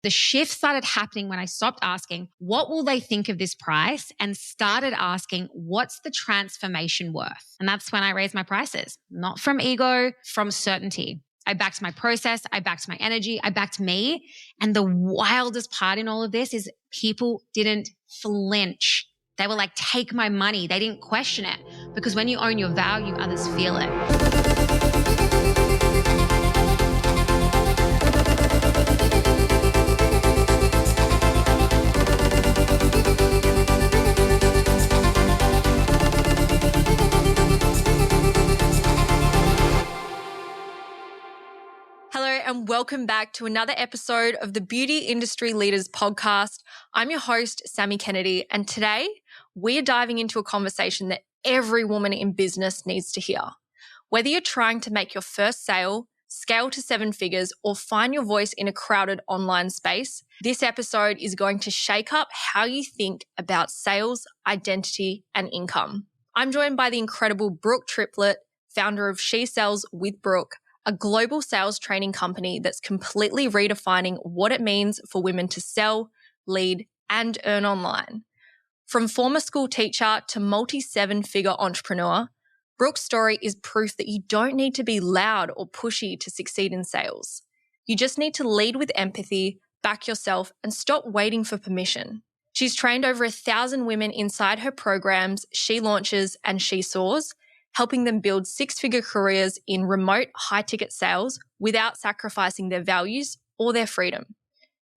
The shift started happening when I stopped asking, what will they think of this price? And started asking, what's the transformation worth? And that's when I raised my prices, not from ego, from certainty. I backed my process. I backed my energy. I backed me. And the wildest part in all of this is people didn't flinch. They were like, take my money. They didn't question it, because when you own your value, others feel it. Hello and welcome back to another episode of the Beauty Industry Leaders Podcast. I'm your host, Sammy Kennedy, and today we're diving into a conversation that every woman in business needs to hear. Whether you're trying to make your first sale, scale to 7 figures, or find your voice in a crowded online space, this episode is going to shake up how you think about sales, identity, and income. I'm joined by the incredible Brooke Triplet, founder of She Sells with Brooke, a global sales training company that's completely redefining what it means for women to sell, lead, and earn online. From former school teacher to multi-7-figure entrepreneur, Brooke's story is proof that you don't need to be loud or pushy to succeed in sales. You just need to lead with empathy, back yourself, and stop waiting for permission. She's trained over 1,000 women inside her programs, She Launches and She Soars, helping them build 6-figure careers in remote high-ticket sales without sacrificing their values or their freedom.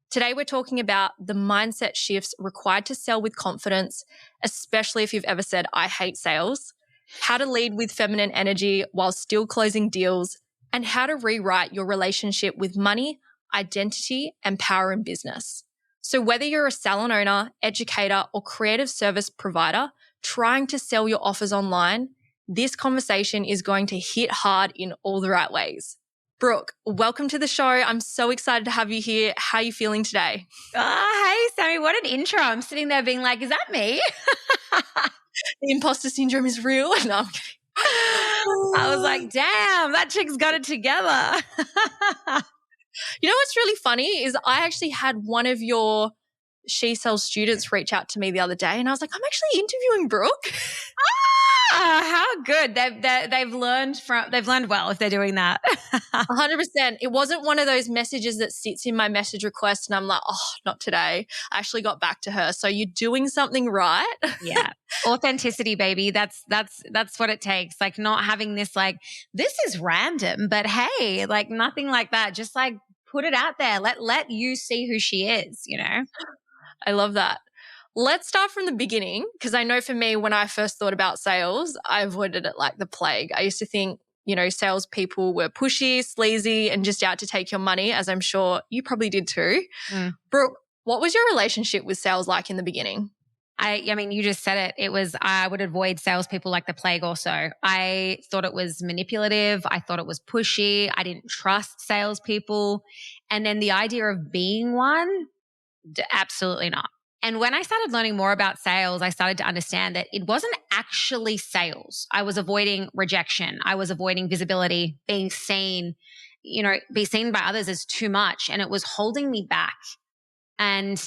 Today, we're talking about the mindset shifts required to sell with confidence, especially if you've ever said, I hate sales, how to lead with feminine energy while still closing deals, and how to rewrite your relationship with money, identity, and power in business. So whether you're a salon owner, educator, or creative service provider trying to sell your offers online, this conversation is going to hit hard in all the right ways. Brooke, welcome to the show. I'm so excited to have you here. How are you feeling today? Hey, Sammy, what an intro. I'm sitting there being like, is that me? The imposter syndrome is real. No, I'm kidding. I was like, damn, that chick's got it together. You know what's really funny is I actually had one of your She Sells students reach out to me the other day and I was like, I'm actually interviewing Brooke. How good. They've learned well if they're doing that. 100%. It wasn't one of those messages that sits in my message request and I'm like, oh, not today. I actually got back to her. So you're doing something right. Yeah. Authenticity, baby. That's what it takes. Like not having this like, this is random, but hey, like nothing like that. Just like put it out there. Let you see who she is, you know? I love that. Let's start from the beginning, because I know for me, when I first thought about sales, I avoided it like the plague. I used to think, salespeople were pushy, sleazy, and just out to take your money, as I'm sure you probably did too. Brooke, what was your relationship with sales like in the beginning? I mean, you just said it. I would avoid salespeople like the plague also. I thought it was manipulative. I thought it was pushy. I didn't trust salespeople. And then the idea of being one, absolutely not. And when I started learning more about sales, I started to understand that it wasn't actually sales. I was avoiding rejection. I was avoiding visibility, being seen, be seen by others as too much. And it was holding me back. And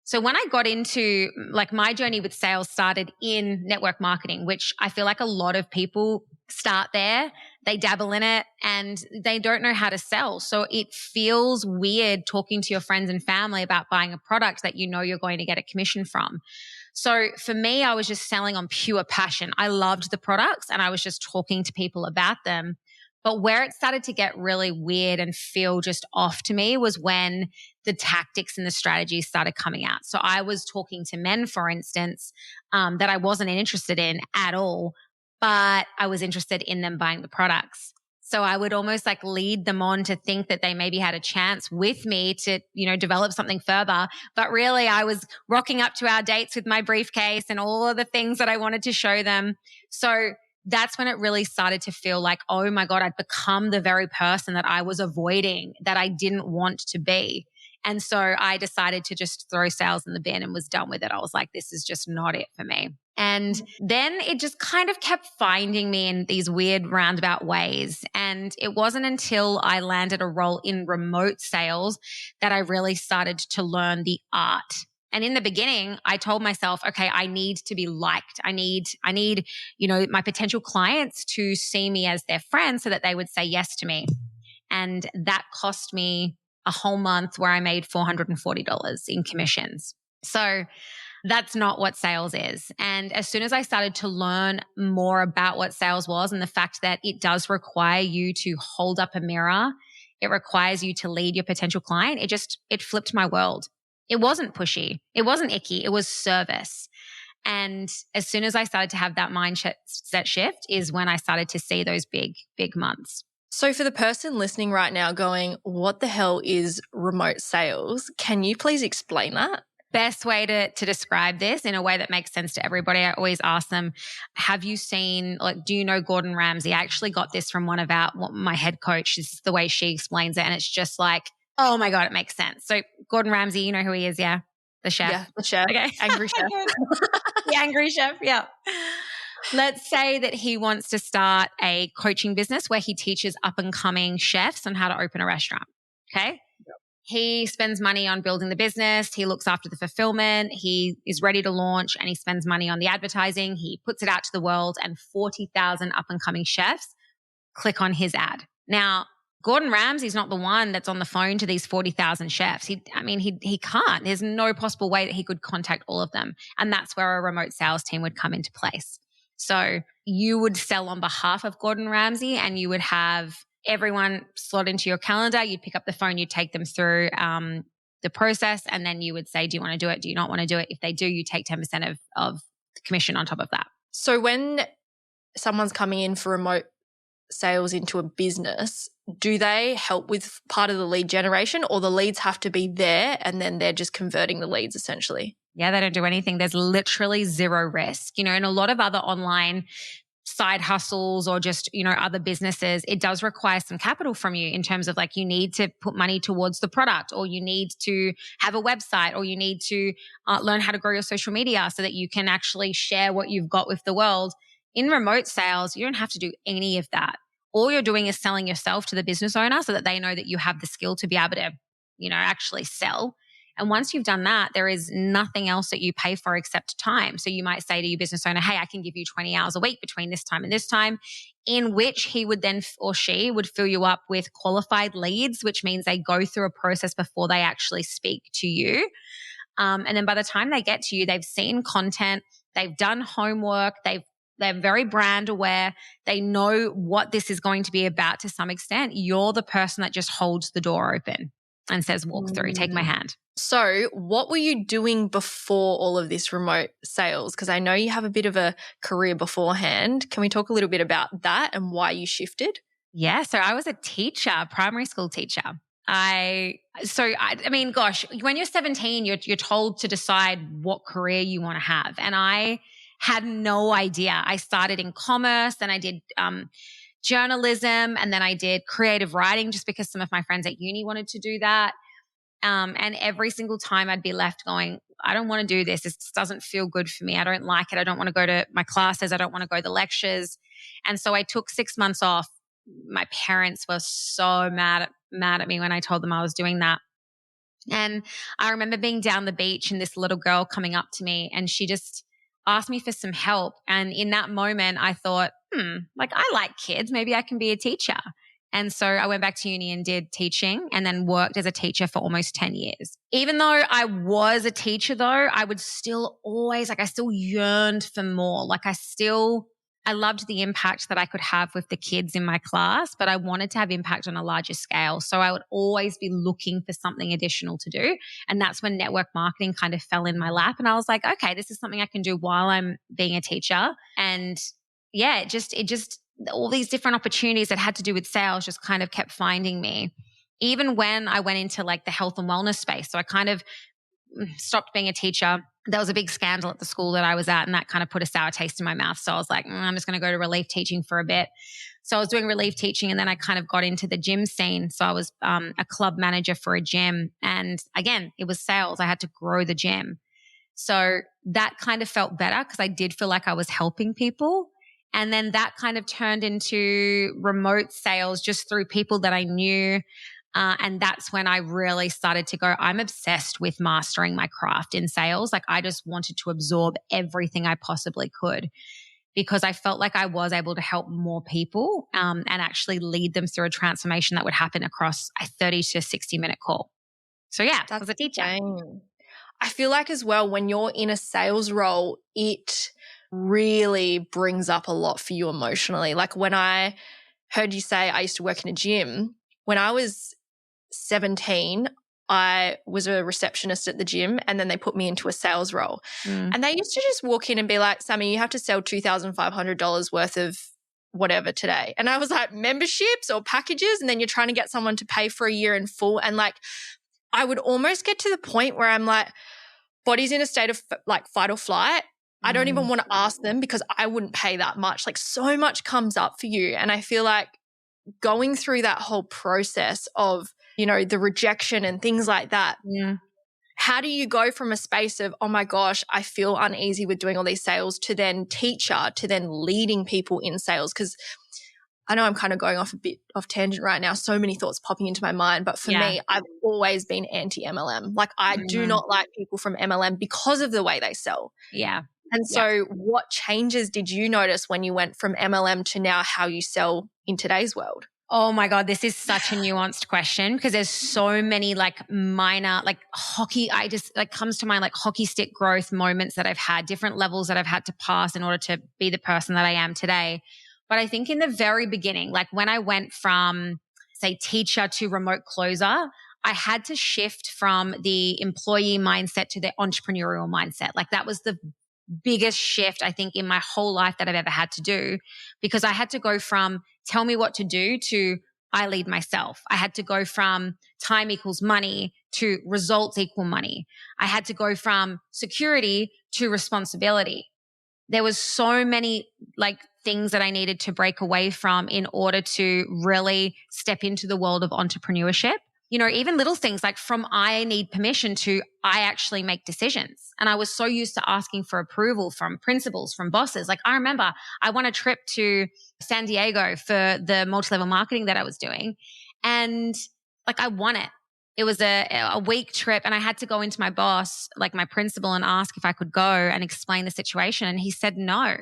so when I got into like my journey with sales started in network marketing, which I feel like a lot of people start there. They dabble in it and they don't know how to sell. So it feels weird talking to your friends and family about buying a product that you know you're going to get a commission from. So for me, I was just selling on pure passion. I loved the products and I was just talking to people about them. But where it started to get really weird and feel just off to me was when the tactics and the strategies started coming out. So I was talking to men, for instance, that I wasn't interested in at all, but I was interested in them buying the products. So I would almost like lead them on to think that they maybe had a chance with me to, develop something further. But really I was rocking up to our dates with my briefcase and all of the things that I wanted to show them. So that's when it really started to feel like, oh my God, I'd become the very person that I was avoiding, that I didn't want to be. And so I decided to just throw sales in the bin and was done with it. I was like, this is just not it for me. And then it just kind of kept finding me in these weird roundabout ways. And it wasn't until I landed a role in remote sales that I really started to learn the art. And in the beginning, I told myself, okay, I need to be liked. I need, my potential clients to see me as their friend so that they would say yes to me. And that cost me a whole month where I made $440 in commissions. So that's not what sales is. And as soon as I started to learn more about what sales was and the fact that it does require you to hold up a mirror, it requires you to lead your potential client, it flipped my world. It wasn't pushy. It wasn't icky. It was service. And as soon as I started to have that mindset shift is when I started to see those big, big months. So for the person listening right now going, what the hell is remote sales? Can you please explain that? Best way to describe this in a way that makes sense to everybody, I always ask them, have you seen, do you know Gordon Ramsay? I actually got this from my head coach. This is the way she explains it. And it's just like, oh my God, it makes sense. So Gordon Ramsay, you know who he is, yeah? The chef. Yeah, the chef. Okay. Angry chef. The angry chef, yeah. Let's say that he wants to start a coaching business where he teaches up and coming chefs on how to open a restaurant. Okay. He spends money on building the business. He looks after the fulfillment. He is ready to launch and he spends money on the advertising. He puts it out to the world and 40,000 up and coming chefs click on his ad. Now, Gordon Ramsay's not the one that's on the phone to these 40,000 chefs. He can't. There's no possible way that he could contact all of them. And that's where a remote sales team would come into place. So you would sell on behalf of Gordon Ramsay and you would have everyone slot into your calendar. You'd pick up the phone, you'd take them through the process, and then you would say, do you want to do it? Do you not want to do it? If they do, you take 10% of the commission on top of that. So when someone's coming in for remote sales into a business, do they help with part of the lead generation, or the leads have to be there and then they're just converting the leads essentially? Yeah, they don't do anything. There's literally zero risk. In a lot of other online side hustles or just, other businesses, it does require some capital from you in terms of you need to put money towards the product, or you need to have a website, or you need to learn how to grow your social media so that you can actually share what you've got with the world. In remote sales, you don't have to do any of that. All you're doing is selling yourself to the business owner so that they know that you have the skill to be able to, actually sell. And once you've done that, there is nothing else that you pay for except time. So you might say to your business owner, hey, I can give you 20 hours a week between this time and this time, in which he would then, or she would fill you up with qualified leads, which means they go through a process before they actually speak to you. And then by the time they get to you, they've seen content, they've done homework, they're very brand aware. They know what this is going to be about to some extent. You're the person that just holds the door open and says, walk through, take my hand. So what were you doing before all of this remote sales? Because I know you have a bit of a career beforehand. Can we talk a little bit about that and why you shifted? Yeah. So I was a teacher, primary school teacher. I mean, gosh, when you're 17, you're told to decide what career you want to have. And I had no idea. I started in commerce and I did journalism, and then I did creative writing just because some of my friends at uni wanted to do that. And every single time I'd be left going, I don't want to do this. This doesn't feel good for me. I don't like it. I don't want to go to my classes. I don't want to go to lectures. And so I took 6 months off. My parents were so mad at me when I told them I was doing that. And I remember being down the beach and this little girl coming up to me and she just asked me for some help. And in that moment, I thought, I like kids. Maybe I can be a teacher. And so I went back to uni and did teaching and then worked as a teacher for almost 10 years. Even though I was a teacher though, I would still always, I still yearned for more. I loved the impact that I could have with the kids in my class, but I wanted to have impact on a larger scale. So I would always be looking for something additional to do. And that's when network marketing kind of fell in my lap. And I was like, okay, this is something I can do while I'm being a teacher. And yeah, it just all these different opportunities that had to do with sales just kind of kept finding me. Even when I went into the health and wellness space. So I kind of stopped being a teacher. There was a big scandal at the school that I was at, and that kind of put a sour taste in my mouth. So I was like, I'm just going to go to relief teaching for a bit. So I was doing relief teaching, and then I kind of got into the gym scene. So I was a club manager for a gym. And again, it was sales. I had to grow the gym. So that kind of felt better because I did feel like I was helping people. And then that kind of turned into remote sales just through people that I knew. And that's when I really started to go, I'm obsessed with mastering my craft in sales. Like I just wanted to absorb everything I possibly could because I felt like I was able to help more people and actually lead them through a transformation that would happen across a 30 to 60-minute call. So yeah, I was a teacher. Insane. I feel like as well, when you're in a sales role, it really brings up a lot for you emotionally. Like when I heard you say I used to work in a gym, when I was 17, I was a receptionist at the gym and then they put me into a sales role. And they used to just walk in and be like, Sammy, you have to sell $2,500 worth of whatever today. And I was like, memberships or packages? And then you're trying to get someone to pay for a year in full. And like, I would almost get to the point where I'm like, body's in a state of like fight or flight. I don't even want to ask them because I wouldn't pay that much. Like so much comes up for you. And I feel like going through that whole process of, you know, the rejection and things like that. Yeah. How do you go from a space of, oh my gosh, I feel uneasy with doing all these sales to then teacher, to then leading people in sales? Because I know I'm kind of going off a bit off tangent right now. So many thoughts popping into my mind. But for me, I've always been anti-MLM. Like I do not like people from MLM because of the way they sell. Yeah. And so what changes did you notice when you went from MLM to now how you sell in today's world? Oh my God, this is such a nuanced question because there's so many like minor, like hockey, I just like comes to mind like hockey stick growth moments that I've had, different levels that I've had to pass in order to be the person that I am today. But I think in the very beginning, like when I went from say teacher to remote closer, I had to shift from the employee mindset to the entrepreneurial mindset. Like that was the biggest shift I think in my whole life that I've ever had to do because I had to go from tell me what to do to I lead myself. I had to go from time equals money to results equal money. I had to go from security to responsibility. There was so many like things that I needed to break away from in order to really step into the world of entrepreneurship. You know, even little things like from I need permission to I actually make decisions. And I was so used to asking for approval from principals, from bosses. Like I remember I won a trip to San Diego for the multi-level marketing that I was doing. And like I won it. It was a week trip and I had to go into my boss, like my principal, and ask if I could go and explain the situation. And he said no.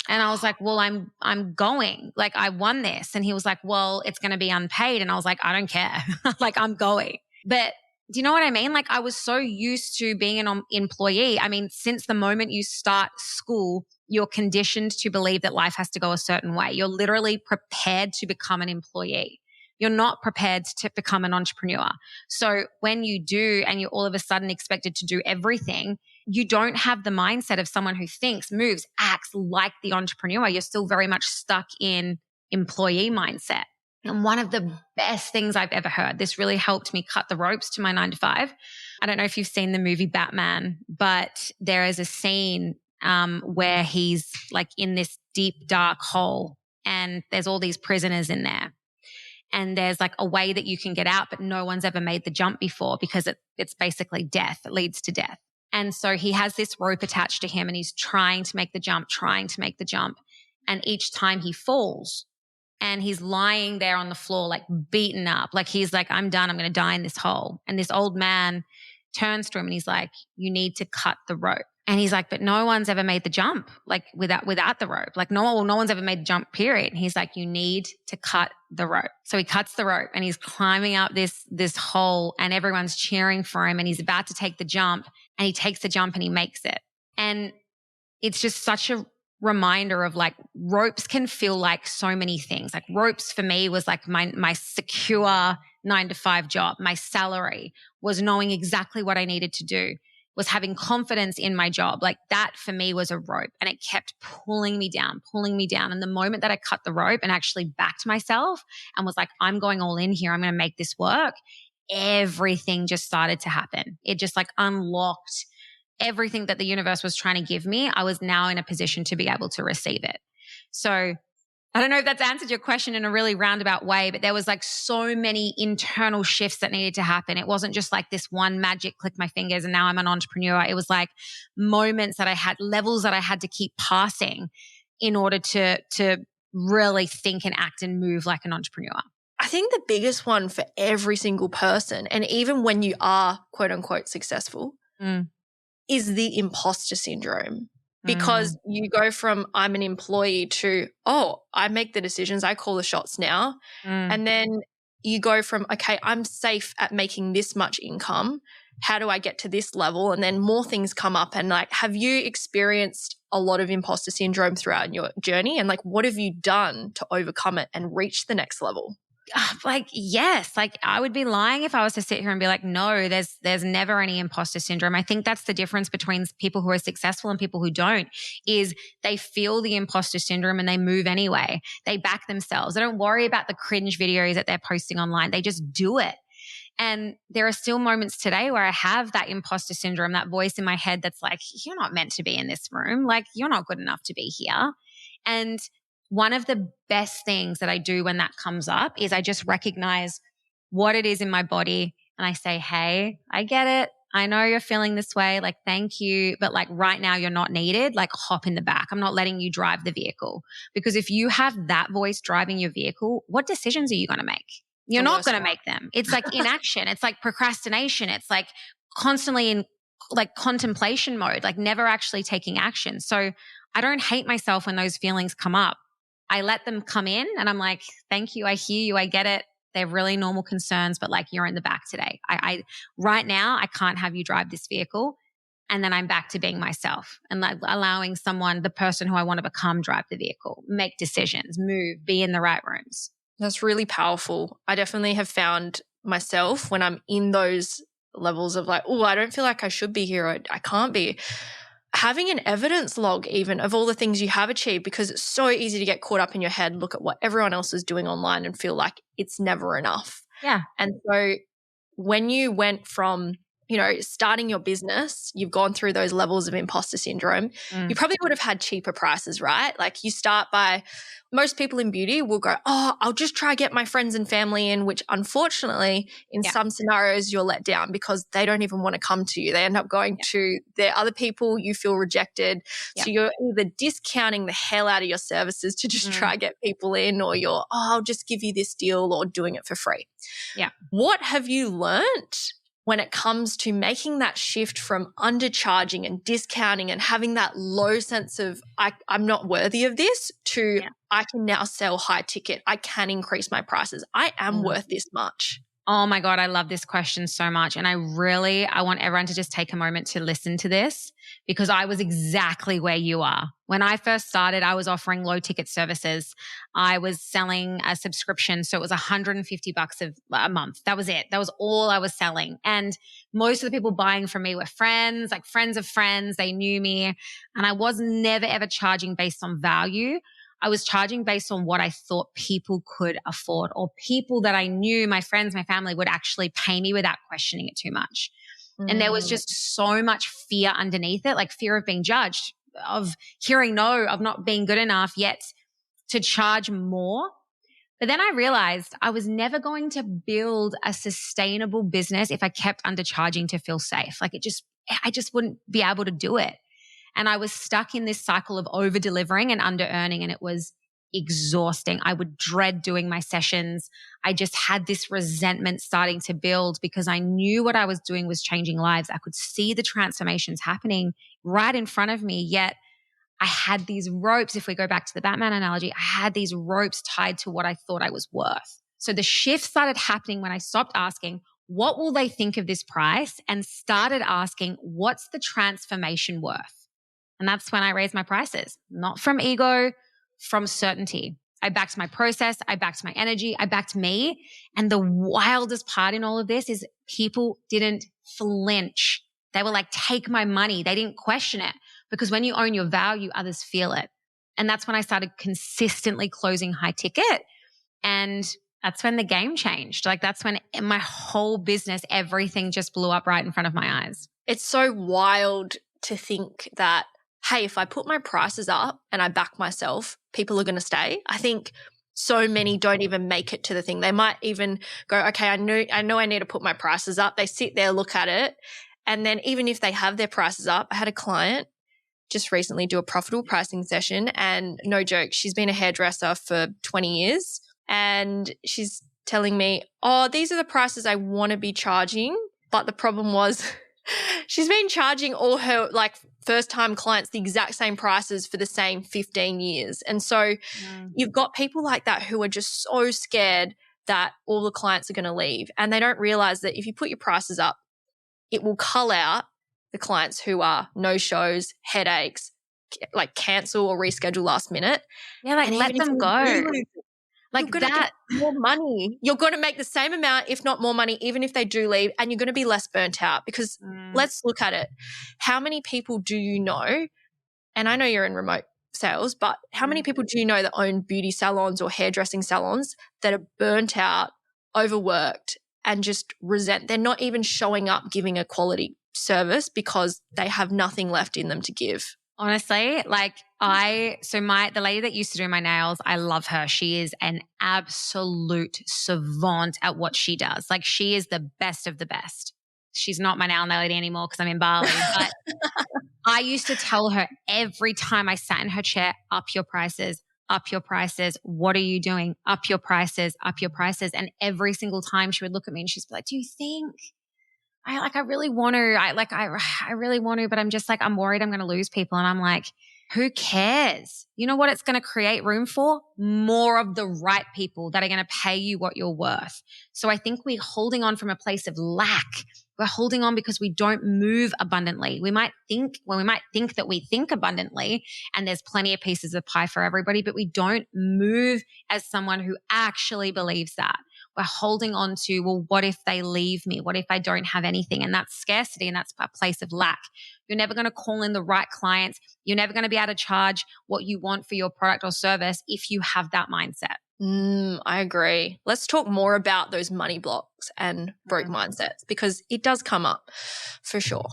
And I was like, well, I'm going, like I won this. And he was like, well, it's going to be unpaid. And I was like, I don't care. Like I'm going. But do you know what I mean? Like I was so used to being an employee. I mean, since the moment you start school, you're conditioned to believe that life has to go a certain way. You're literally prepared to become an employee. You're not prepared to become an entrepreneur. So when you do, and you're all of a sudden expected to do everything, you don't have the mindset of someone who thinks, moves, acts like the entrepreneur. You're still very much stuck in employee mindset. And one of the best things I've ever heard, this really helped me cut the ropes to my 9 to 5. I don't know if you've seen the movie Batman, but there is a scene where he's like in this deep, dark hole and there's all these prisoners in there. And there's like a way that you can get out, but no one's ever made the jump before because it's basically death. It leads to death. And so he has this rope attached to him and he's trying to make the jump. And each time he falls and he's lying there on the floor, like beaten up, like he's like, I'm done. I'm going to die in this hole. And this old man turns to him and he's like, you need to cut the rope. And he's like, but no one's ever made the jump, like without the rope. Like no one's ever made the jump, period. And he's like, you need to cut the rope. So he cuts the rope and he's climbing up this hole and everyone's cheering for him and he's about to take the jump and he takes the jump and he makes it. And it's just such a reminder of like ropes can feel like so many things. Like ropes for me was like my secure 9 to 5 job. My salary was knowing exactly what I needed to do, was having confidence in my job. Like that for me was a rope and it kept pulling me down. And the moment that I cut the rope and actually backed myself and was like, I'm going all in here, I'm going to make this work, everything just started to happen. It just like unlocked everything that the universe was trying to give me. I was now in a position to be able to receive it. So I don't know if that's answered your question in a really roundabout way, but there was like so many internal shifts that needed to happen. It wasn't just like this one magic click my fingers and now I'm an entrepreneur. It was like moments that I had, levels that I had to keep passing in order to really think and act and move like an entrepreneur. I think the biggest one for every single person, and even when you are quote unquote successful, is the imposter syndrome. Because you go from I'm an employee to, oh, I make the decisions, I call the shots now. And then you go from, okay, I'm safe at making this much income. How do I get to this level? And then more things come up. And like, have you experienced a lot of imposter syndrome throughout your journey? And like, what have you done to overcome it and reach the next level? Like, yes, like I would be lying if I was to sit here and be like, no, there's never any imposter syndrome. I think that's the difference between people who are successful and people who don't, is they feel the imposter syndrome and they move anyway. They back themselves. They don't worry about the cringe videos that they're posting online. They just do it. And there are still moments today where I have that imposter syndrome, that voice in my head that's like, you're not meant to be in this room. Like, you're not good enough to be here. And one of the best things that I do when that comes up is I just recognize what it is in my body and I say, hey, I get it. I know you're feeling this way. Like, thank you. But like right now you're not needed. Like, hop in the back. I'm not letting you drive the vehicle. Because if you have that voice driving your vehicle, what decisions are you going to make? You're not going to make them. It's like inaction. It's like procrastination. It's like constantly in like contemplation mode, like never actually taking action. So I don't hate myself when those feelings come up. I let them come in and I'm like, thank you. I hear you. I get it. They're really normal concerns, but like you're in the back today. I right now, I can't have you drive this vehicle. And then I'm back to being myself and like allowing someone, the person who I want to become, drive the vehicle, make decisions, move, be in the right rooms. That's really powerful. I definitely have found myself when I'm in those levels of like, oh, I don't feel like I should be here. Or I can't be. Having an evidence log even of all the things you have achieved, because it's so easy to get caught up in your head, look at what everyone else is doing online and feel like it's never enough. Yeah. And so when you went from, starting your business, you've gone through those levels of imposter syndrome. You probably would have had cheaper prices, right? Like you start by, most people in beauty will go, oh, I'll just try get my friends and family in, which unfortunately in some scenarios you're let down because they don't even want to come to you. They end up going to their other people, you feel rejected. So you're either discounting the hell out of your services to just try get people in, or you're, oh, I'll just give you this deal, or doing it for free. Yeah. What have you learnt when it comes to making that shift from undercharging and discounting and having that low sense of I'm not worthy of this to I can now sell high ticket. I can increase my prices. I am worth this much. Oh my God, I love this question so much. And I want everyone to just take a moment to listen to this, because I was exactly where you are. When I first started, I was offering low ticket services. I was selling a subscription. So it was $150 a month. That was it. That was all I was selling. And most of the people buying from me were friends, like friends of friends. They knew me. And I was never ever charging based on value. I was charging based on what I thought people could afford, or people that I knew, my friends, my family, would actually pay me without questioning it too much. And there was just so much fear underneath it, like fear of being judged, of hearing no, of not being good enough, yet to charge more. But then I realized I was never going to build a sustainable business if I kept undercharging to feel safe. Like I just wouldn't be able to do it. And I was stuck in this cycle of over delivering and under earning, and it was exhausting. I would dread doing my sessions. I just had this resentment starting to build because I knew what I was doing was changing lives. I could see the transformations happening right in front of me, yet I had these ropes. If we go back to the Batman analogy, I had these ropes tied to what I thought I was worth. So the shift started happening when I stopped asking, what will they think of this price? And started asking, what's the transformation worth? And that's when I raised my prices, not from ego, from certainty. I backed my process. I backed my energy. I backed me. And the wildest part in all of this is people didn't flinch. They were like, take my money. They didn't question it, because when you own your value, others feel it. And that's when I started consistently closing high ticket. And that's when the game changed. Like that's when in my whole business, everything just blew up right in front of my eyes. It's so wild to think that hey, if I put my prices up and I back myself, people are going to stay. I think so many don't even make it to the thing. They might even go, okay, I know I need to put my prices up. They sit there, look at it. And then even if they have their prices up, I had a client just recently do a profitable pricing session, and no joke, she's been a hairdresser for 20 years and she's telling me, oh, these are the prices I want to be charging. But the problem was she's been charging all her like first-time clients the exact same prices for the same 15 years. And so you've got people like that who are just so scared that all the clients are going to leave, and they don't realize that if you put your prices up, it will cull out the clients who are no-shows, headaches, like cancel or reschedule last minute. Yeah, like and let them go. Like you're going to get more money. You're going to make the same amount, if not more money, even if they do leave, and you're going to be less burnt out because let's look at it. How many people do you know, and I know you're in remote sales, but how many people do you know that own beauty salons or hairdressing salons that are burnt out, overworked, and just resent? They're not even showing up giving a quality service because they have nothing left in them to give. Honestly, like the lady that used to do my nails, I love her. She is an absolute savant at what she does. Like she is the best of the best. She's not my nail lady anymore because I'm in Bali, but I used to tell her every time I sat in her chair, up your prices, up your prices. What are you doing? Up your prices, up your prices. And every single time she would look at me and she'd be like, do you think I really want to, I really want to, but I'm just like, I'm worried I'm going to lose people. And I'm like, who cares? You know what it's going to create room for? More of the right people that are going to pay you what you're worth. So I think we're holding on from a place of lack. We're holding on because we don't move abundantly. We might think that we think abundantly and there's plenty of pieces of pie for everybody, but we don't move as someone who actually believes that. We're holding on to, well, what if they leave me? What if I don't have anything? And that's scarcity, and that's a place of lack. You're never going to call in the right clients. You're never going to be able to charge what you want for your product or service if you have that mindset. I agree. Let's talk more about those money blocks and broke mindsets because it does come up for sure.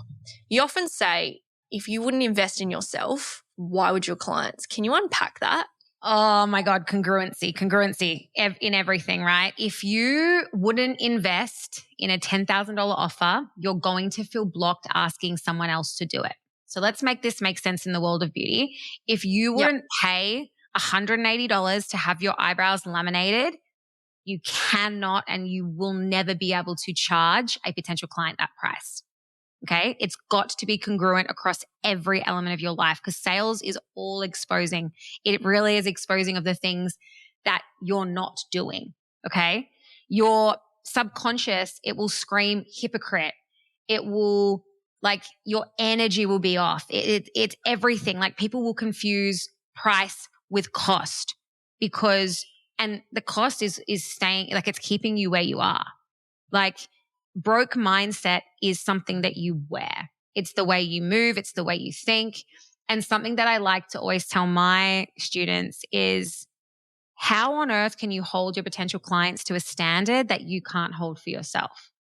You often say, if you wouldn't invest in yourself, why would your clients? Can you unpack that? Oh my God, congruency in everything, right? If you wouldn't invest in a $10,000 offer, you're going to feel blocked asking someone else to do it. So let's make this make sense in the world of beauty. If you wouldn't pay $180 to have your eyebrows laminated, you cannot and you will never be able to charge a potential client that price. Okay. It's got to be congruent across every element of your life because sales is all exposing. It really is exposing of the things that you're not doing. Okay. Your subconscious, it will scream hypocrite. It will your energy will be off. It's everything. Like people will confuse price with cost and the cost is staying, it's keeping you where you are. Broke mindset is something that you wear. It's the way you move. It's the way you think. And something that I like to always tell my students is how on earth can you hold your potential clients to a standard that you can't hold for yourself?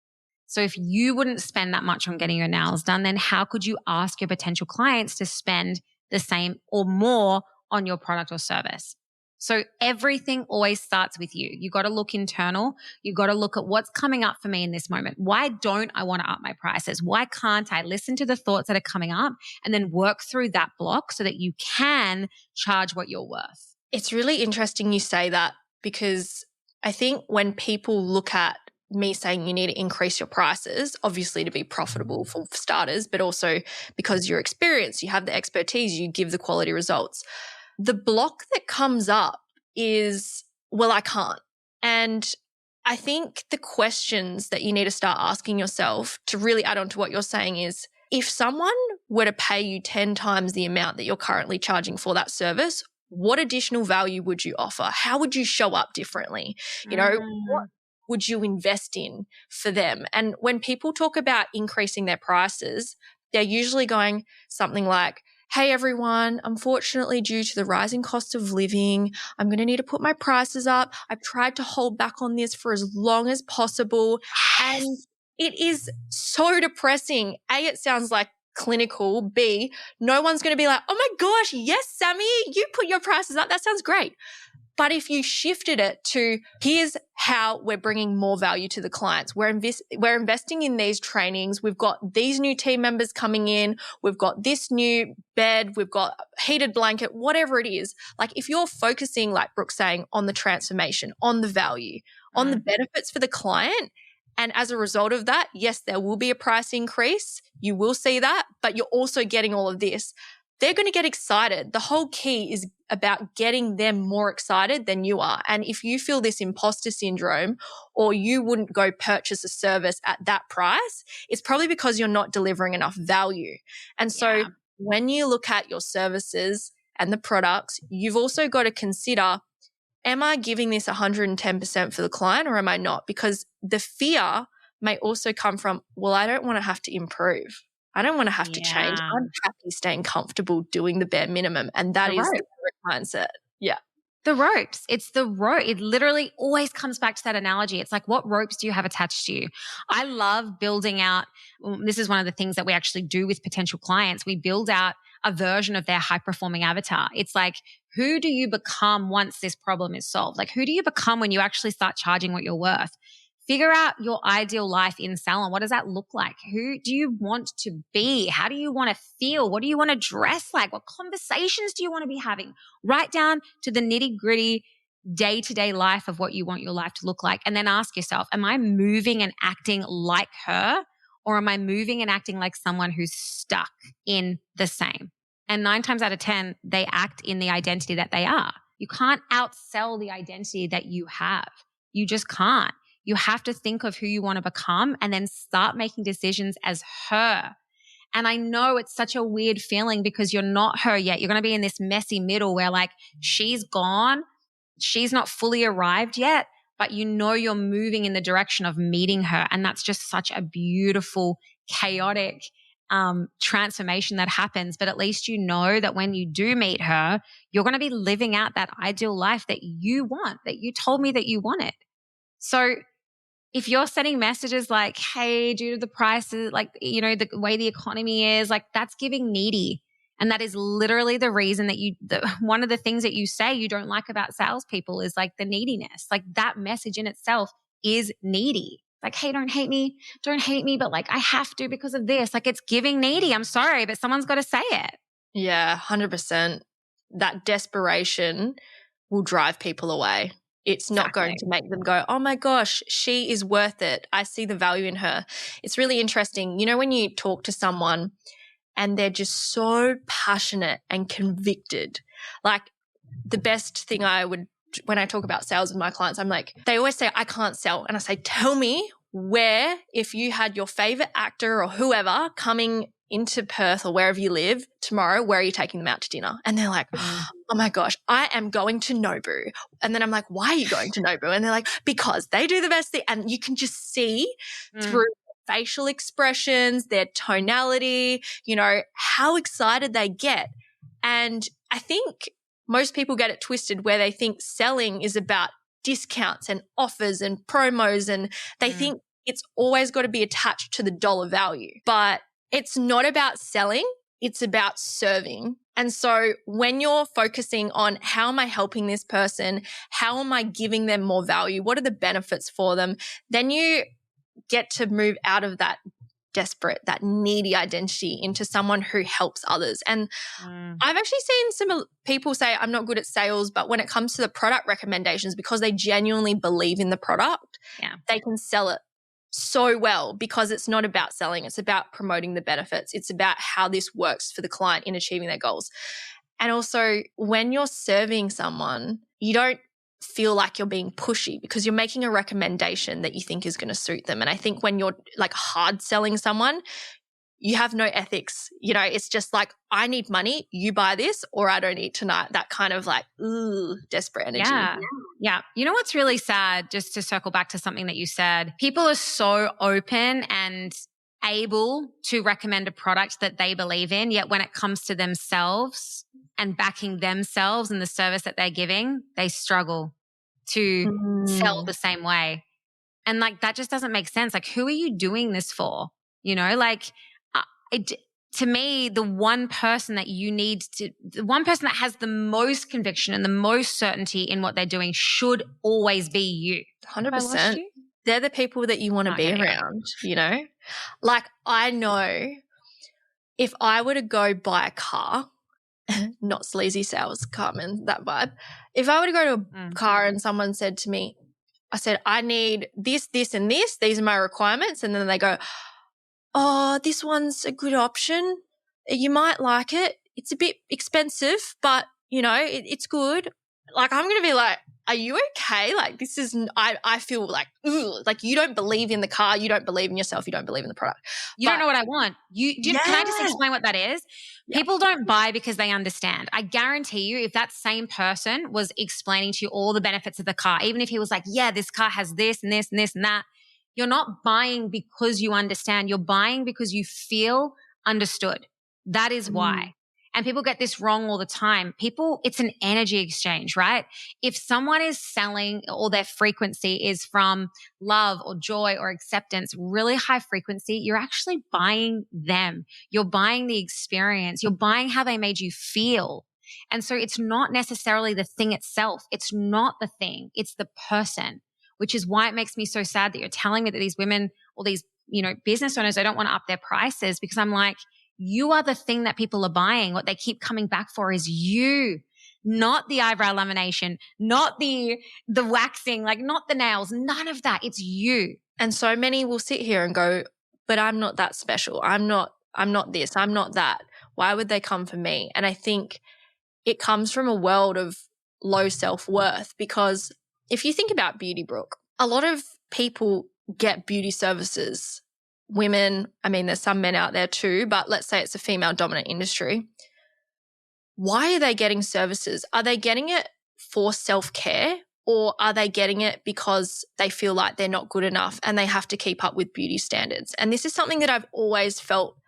So if you wouldn't spend that much on getting your nails done, then how could you ask your potential clients to spend the same or more on your product or service? So everything always starts with you. You got to look internal. You got to look at what's coming up for me in this moment. Why don't I want to up my prices? Why can't I listen to the thoughts that are coming up and then work through that block so that you can charge what you're worth? It's really interesting you say that because I think when people look at me saying you need to increase your prices, obviously to be profitable for starters, but also because you're experienced, you have the expertise, you give the quality results. The block that comes up is, well, I can't. And I think the questions that you need to start asking yourself to really add on to what you're saying is, if someone were to pay you 10 times the amount that you're currently charging for that service, what additional value would you offer? How would you show up differently? What would you invest in for them? And when people talk about increasing their prices, they're usually going something like, hey everyone, unfortunately due to the rising cost of living, I'm going to need to put my prices up. I've tried to hold back on this for as long as possible. And it is so depressing. It sounds like clinical. B, no one's going to be like, oh my gosh, yes, Sammy, you put your prices up. That sounds great. But if you shifted it to, here's how we're bringing more value to the clients. We're investing in these trainings. We've got these new team members coming in. We've got this new bed. We've got a heated blanket, whatever it is. Like if you're focusing, like Brooke's saying, on the transformation, on the value, on the benefits for the client, and as a result of that, yes, there will be a price increase. You will see that, but you're also getting all of this. They're going to get excited. The whole key is about getting them more excited than you are. And if you feel this imposter syndrome or you wouldn't go purchase a service at that price, it's probably because you're not delivering enough value. And so when you look at your services and the products, you've also got to consider, am I giving this 110% for the client or am I not? Because the fear may also come from, well, I don't want to have to improve. I don't want to have to change. I'm happy staying comfortable doing the bare minimum. And that is the correct mindset. Yeah. The ropes. It's the rope. It literally always comes back to that analogy. It's like, what ropes do you have attached to you? I love building out. This is one of the things that we actually do with potential clients. We build out a version of their high performing avatar. It's like, who do you become once this problem is solved? Like, who do you become when you actually start charging what you're worth? Figure out your ideal life in salon. What does that look like? Who do you want to be? How do you want to feel? What do you want to dress like? What conversations do you want to be having? Right down to the nitty-gritty day-to-day life of what you want your life to look like. And then ask yourself, am I moving and acting like her? Or am I moving and acting like someone who's stuck in the same? And 9 times out of 10, they act in the identity that they are. You can't outsell the identity that you have. You just can't. You have to think of who you want to become and then start making decisions as her. And I know it's such a weird feeling because you're not her yet. You're going to be in this messy middle where like she's gone, she's not fully arrived yet, but you know you're moving in the direction of meeting her. And that's just such a beautiful, chaotic transformation that happens. But at least you know that when you do meet her, you're going to be living out that ideal life that you want, that you told me that you wanted. So if you're sending messages like, hey, due to the prices, like, you know, the way the economy is, like that's giving needy. And that is literally the reason that one of the things that you say you don't like about salespeople is like the neediness. Like that message in itself is needy. Like, hey, don't hate me, but like I have to because of this. Like it's giving needy. I'm sorry, but someone's got to say it. Yeah, 100%. That desperation will drive people away. It's not going to make them go, oh my gosh, she is worth it. I see the value in her. It's really interesting. You know, when you talk to someone and they're just so passionate and convicted, like the best thing when I talk about sales with my clients, I'm like, they always say, I can't sell. And I say, tell me where, if you had your favorite actor or whoever coming into Perth or wherever you live tomorrow, where are you taking them out to dinner? And they're like, oh my gosh, I am going to Nobu. And then I'm like, why are you going to Nobu? And they're like, because they do the best thing. And you can just see through facial expressions, their tonality, you know, how excited they get. And I think most people get it twisted where they think selling is about discounts and offers and promos, and they think it's always got to be attached to the dollar value. But it's not about selling, it's about serving. And so when you're focusing on how am I helping this person, how am I giving them more value, what are the benefits for them, then you get to move out of that desperate, that needy identity into someone who helps others. And I've actually seen some people say, I'm not good at sales, but when it comes to the product recommendations, because they genuinely believe in the product, they can sell it so well because it's not about selling. It's about promoting the benefits. It's about how this works for the client in achieving their goals. And also when you're serving someone, you don't feel like you're being pushy because you're making a recommendation that you think is going to suit them. And I think when you're like hard selling someone, you have no ethics. You know, it's just like, I need money, you buy this, or I don't eat tonight. That kind of like, desperate energy. Yeah. You know what's really sad, just to circle back to something that you said, people are so open and able to recommend a product that they believe in, yet when it comes to themselves and backing themselves and the service that they're giving, they struggle to sell the same way. And like, that just doesn't make sense. Like, who are you doing this for? You know, like to me, the one person that has the most conviction and the most certainty in what they're doing should always be you. 100%. They're the people that you want to be around, you know? Like, I know if I were to go buy a car, not sleazy sales, Carmen, that vibe. If I were to go to a car and someone said to me, I said, I need this, this, and this. These are my requirements. And then they go, oh, this one's a good option. You might like it. It's a bit expensive, but, you know, it's good. Like, I'm going to be like, are you okay? Like, this is – I feel like, ugh, like you don't believe in the car. You don't believe in yourself. You don't believe in the product. You don't know what I want. Can I just explain what that is? Yeah. People don't buy because they understand. I guarantee you if that same person was explaining to you all the benefits of the car, even if he was like, yeah, this car has this and this and this and that, you're not buying because you understand. You're buying because you feel understood. That is why. And people get this wrong all the time. It's an energy exchange, right? If someone is selling or their frequency is from love or joy or acceptance, really high frequency, you're actually buying them. You're buying the experience. You're buying how they made you feel. And so it's not necessarily the thing itself. It's not the thing. It's the person, which is why it makes me so sad that you're telling me that these women or these, you know, business owners, they don't want to up their prices, because I'm like, you are the thing that people are buying. What they keep coming back for is you, not the eyebrow lamination, not the waxing, like not the nails, none of that. It's you. And so many will sit here and go, but I'm not that special. I'm not this. I'm not that. Why would they come for me? And I think it comes from a world of low self-worth, because if you think about beauty, Brooke, a lot of people get beauty services. Women, I mean, there's some men out there too, but let's say it's a female dominant industry. Why are they getting services? Are they getting it for self-care, or are they getting it because they feel like they're not good enough and they have to keep up with beauty standards? And this is something that I've always felt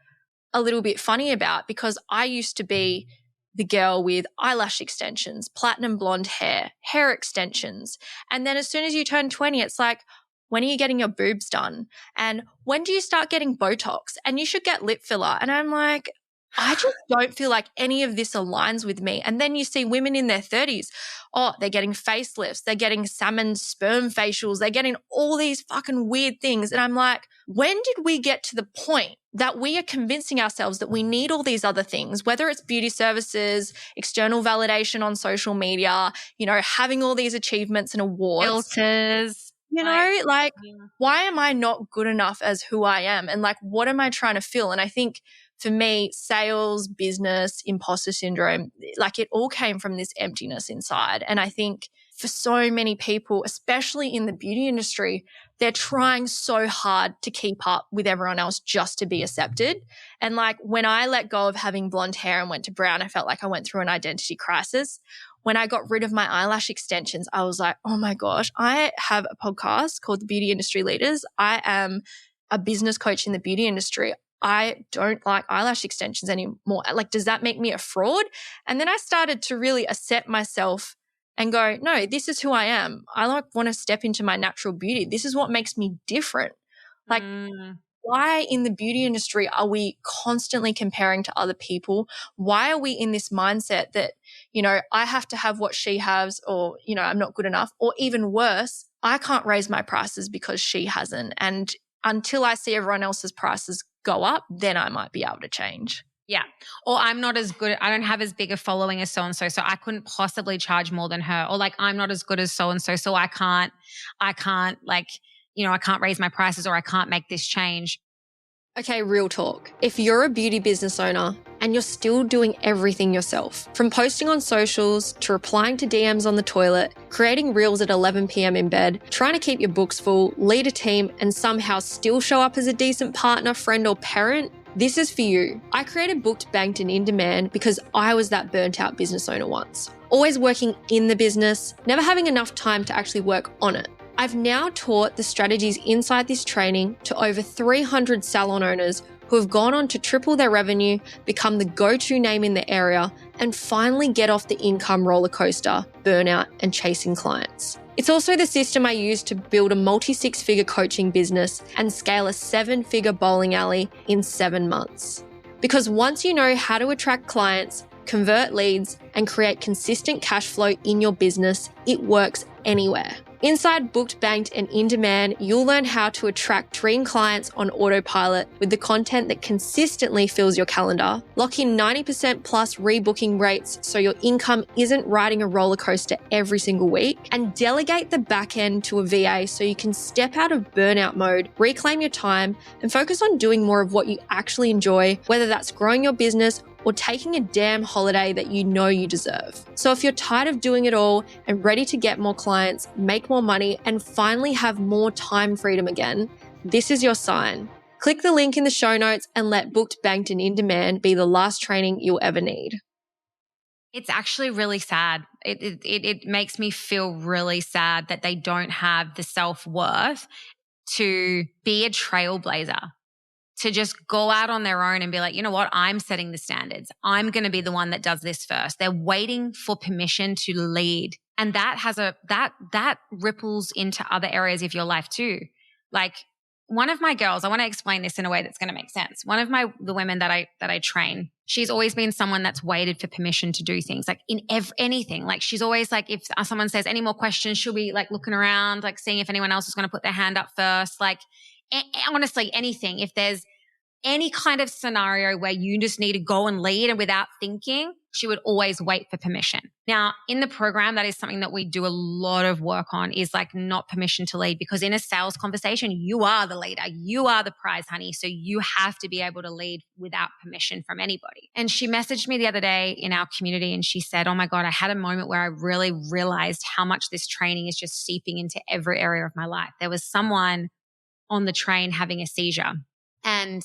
a little bit funny about, because I used to be the girl with eyelash extensions, platinum blonde hair extensions. And then as soon as you turn 20, it's like, when are you getting your boobs done? And when do you start getting Botox? And you should get lip filler. And I'm like, I just don't feel like any of this aligns with me. And then you see women in their 30s, oh, they're getting facelifts, they're getting salmon sperm facials, they're getting all these fucking weird things. And I'm like, when did we get to the point that we are convincing ourselves that we need all these other things, whether it's beauty services, external validation on social media, you know, having all these achievements and awards. Filters. You know, like, why am I not good enough as who I am? And like, what am I trying to fill? And I think for me, sales, business, imposter syndrome, like it all came from this emptiness inside. And I think for so many people, especially in the beauty industry, they're trying so hard to keep up with everyone else just to be accepted. And like, when I let go of having blonde hair and went to brown, I felt like I went through an identity crisis. When I got rid of my eyelash extensions, I was like, oh my gosh, I have a podcast called The Beauty Industry Leaders. I am a business coach in the beauty industry. I don't like eyelash extensions anymore. Like, does that make me a fraud? And then I started to really accept myself and go, no, this is who I am. I like want to step into my natural beauty. This is what makes me different. Like, why in the beauty industry are we constantly comparing to other people? Why are we in this mindset that, you know, I have to have what she has, or, you know, I'm not good enough, or even worse, I can't raise my prices because she hasn't. And until I see everyone else's prices go up, then I might be able to change. Yeah. Or I'm not as good. I don't have as big a following as so-and-so, so I couldn't possibly charge more than her. Or like, I'm not as good as so-and-so, so I can't like, you know, I can't raise my prices, or I can't make this change. Okay, real talk. If you're a beauty business owner and you're still doing everything yourself, from posting on socials to replying to DMs on the toilet, creating reels at 11 p.m. in bed, trying to keep your books full, lead a team, and somehow still show up as a decent partner, friend, or parent, this is for you. I created Booked, Banked, and In Demand because I was that burnt out business owner once. Always working in the business, never having enough time to actually work on it. I've now taught the strategies inside this training to over 300 salon owners who have gone on to triple their revenue, become the go-to name in the area, and finally get off the income roller coaster, burnout, and chasing clients. It's also the system I used to build a multi-six-figure coaching business and scale a 7-figure bowling alley in 7 months. Because once you know how to attract clients, convert leads, and create consistent cash flow in your business, it works anywhere. Inside Booked, Banked, and In Demand, you'll learn how to attract dream clients on autopilot with the content that consistently fills your calendar. Lock in 90% plus rebooking rates so your income isn't riding a roller coaster every single week, and delegate the back end to a VA so you can step out of burnout mode, reclaim your time, and focus on doing more of what you actually enjoy, whether that's growing your business or taking a damn holiday that you know you deserve. So if you're tired of doing it all and ready to get more clients, make more money, and finally have more time freedom again, this is your sign. Click the link in the show notes and let Booked, Banked, and In Demand be the last training you'll ever need. It's actually really sad. It makes me feel really sad that they don't have the self-worth to be a trailblazer, to just go out on their own and be like, you know what, I'm setting the standards. I'm going to be the one that does this first. They're waiting for permission to lead. And that has that ripples into other areas of your life too. Like one of my girls, I want to explain this in a way that's going to make sense. One of the women that I train, she's always been someone that's waited for permission to do things, like in anything. Like she's always like, if someone says any more questions, she'll be like looking around, like seeing if anyone else is going to put their hand up first. Like honestly, anything. If there's any kind of scenario where you just need to go and lead and without thinking, she would always wait for permission. Now, in the program, that is something that we do a lot of work on, is like not permission to lead, because in a sales conversation, you are the leader. You are the prize, honey. So you have to be able to lead without permission from anybody. And she messaged me the other day in our community and she said, oh my God, I had a moment where I really realized how much this training is just seeping into every area of my life. There was someone on the train having a seizure, and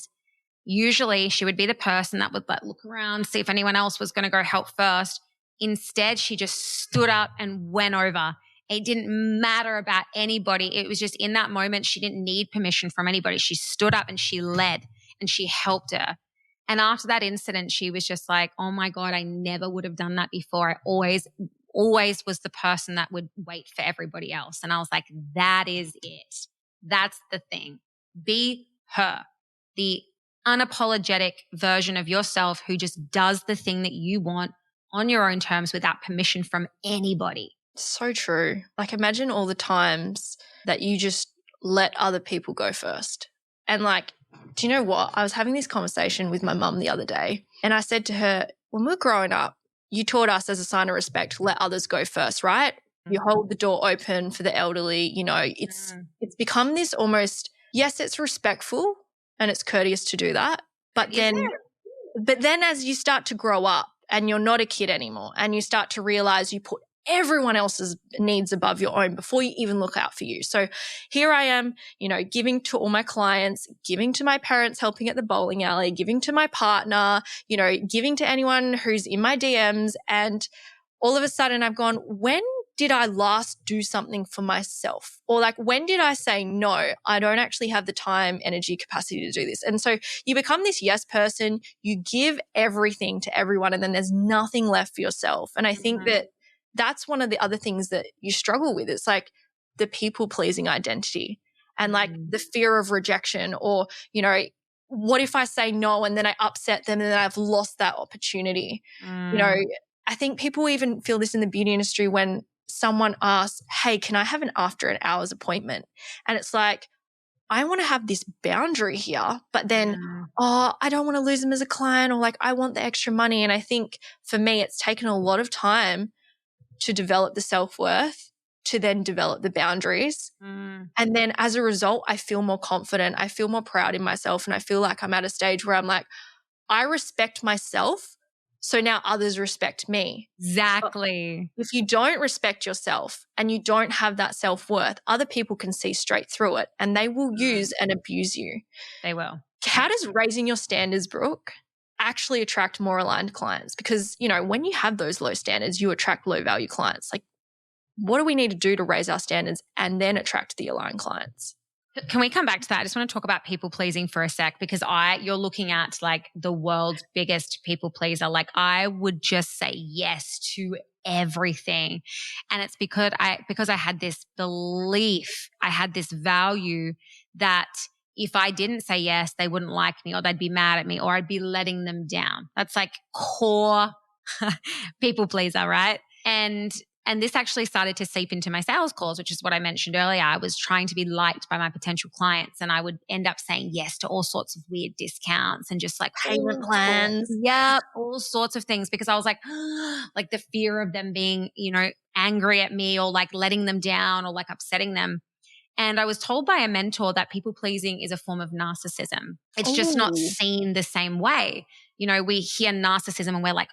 usually she would be the person that would like look around, see if anyone else was going to go help first. Instead, she just stood up and went over. It didn't matter about anybody. It was just in that moment, she didn't need permission from anybody. She stood up and she led and she helped her. And after that incident, she was just like, oh my God, I never would have done that before. I always was the person that would wait for everybody else. And I was like, that is it. That's the thing. Be her. The unapologetic version of yourself who just does the thing that you want on your own terms without permission from anybody. So true. Like imagine all the times that you just let other people go first. And like, do you know what? I was having this conversation with my mum the other day and I said to her, when we were growing up, you taught us as a sign of respect, let others go first, right? You hold the door open for the elderly. You know, it's become this almost, yes, it's respectful and it's courteous to do that. But then as you start to grow up and you're not a kid anymore and you start to realize you put everyone else's needs above your own before you even look out for you. So here I am, you know, giving to all my clients, giving to my parents, helping at the bowling alley, giving to my partner, you know, giving to anyone who's in my DMs. And all of a sudden I've gone, when did I last do something for myself? Or like, when did I say, no, I don't actually have the time, energy, capacity to do this? And so you become this yes person, you give everything to everyone, and then there's nothing left for yourself. And I think that that's one of the other things that you struggle with. It's like the people pleasing identity and like the fear of rejection, or, you know, what if I say no and then I upset them and then I've lost that opportunity? You know, I think people even feel this in the beauty industry when someone asks, hey, can I have an after an hours appointment? And it's like, I want to have this boundary here, but then, I don't want to lose them as a client, or like, I want the extra money. And I think for me, it's taken a lot of time to develop the self-worth, to then develop the boundaries. And then as a result, I feel more confident. I feel more proud in myself. And I feel like I'm at a stage where I'm like, I respect myself. So now others respect me. Exactly. But if you don't respect yourself and you don't have that self-worth, other people can see straight through it and they will use and abuse you. They will. How does raising your standards, Brooke, actually attract more aligned clients? Because, you know, when you have those low standards, you attract low value clients. Like, what do we need to do to raise our standards and then attract the aligned clients? Can we come back to that? I just want to talk about people pleasing for a sec, because you're looking at like the world's biggest people pleaser. Like I would just say yes to everything. And it's because I had this belief, I had this value that if I didn't say yes, they wouldn't like me, or they'd be mad at me, or I'd be letting them down. That's like core people pleaser, right? And this actually started to seep into my sales calls, which is what I mentioned earlier. I was trying to be liked by my potential clients, and I would end up saying yes to all sorts of weird discounts and just like Payment plans. Yeah, all sorts of things, because I was like, like the fear of them being, angry at me, or like letting them down, or like upsetting them. And I was told by a mentor that people pleasing is a form of narcissism. It's just not seen the same way. We hear narcissism and we're like,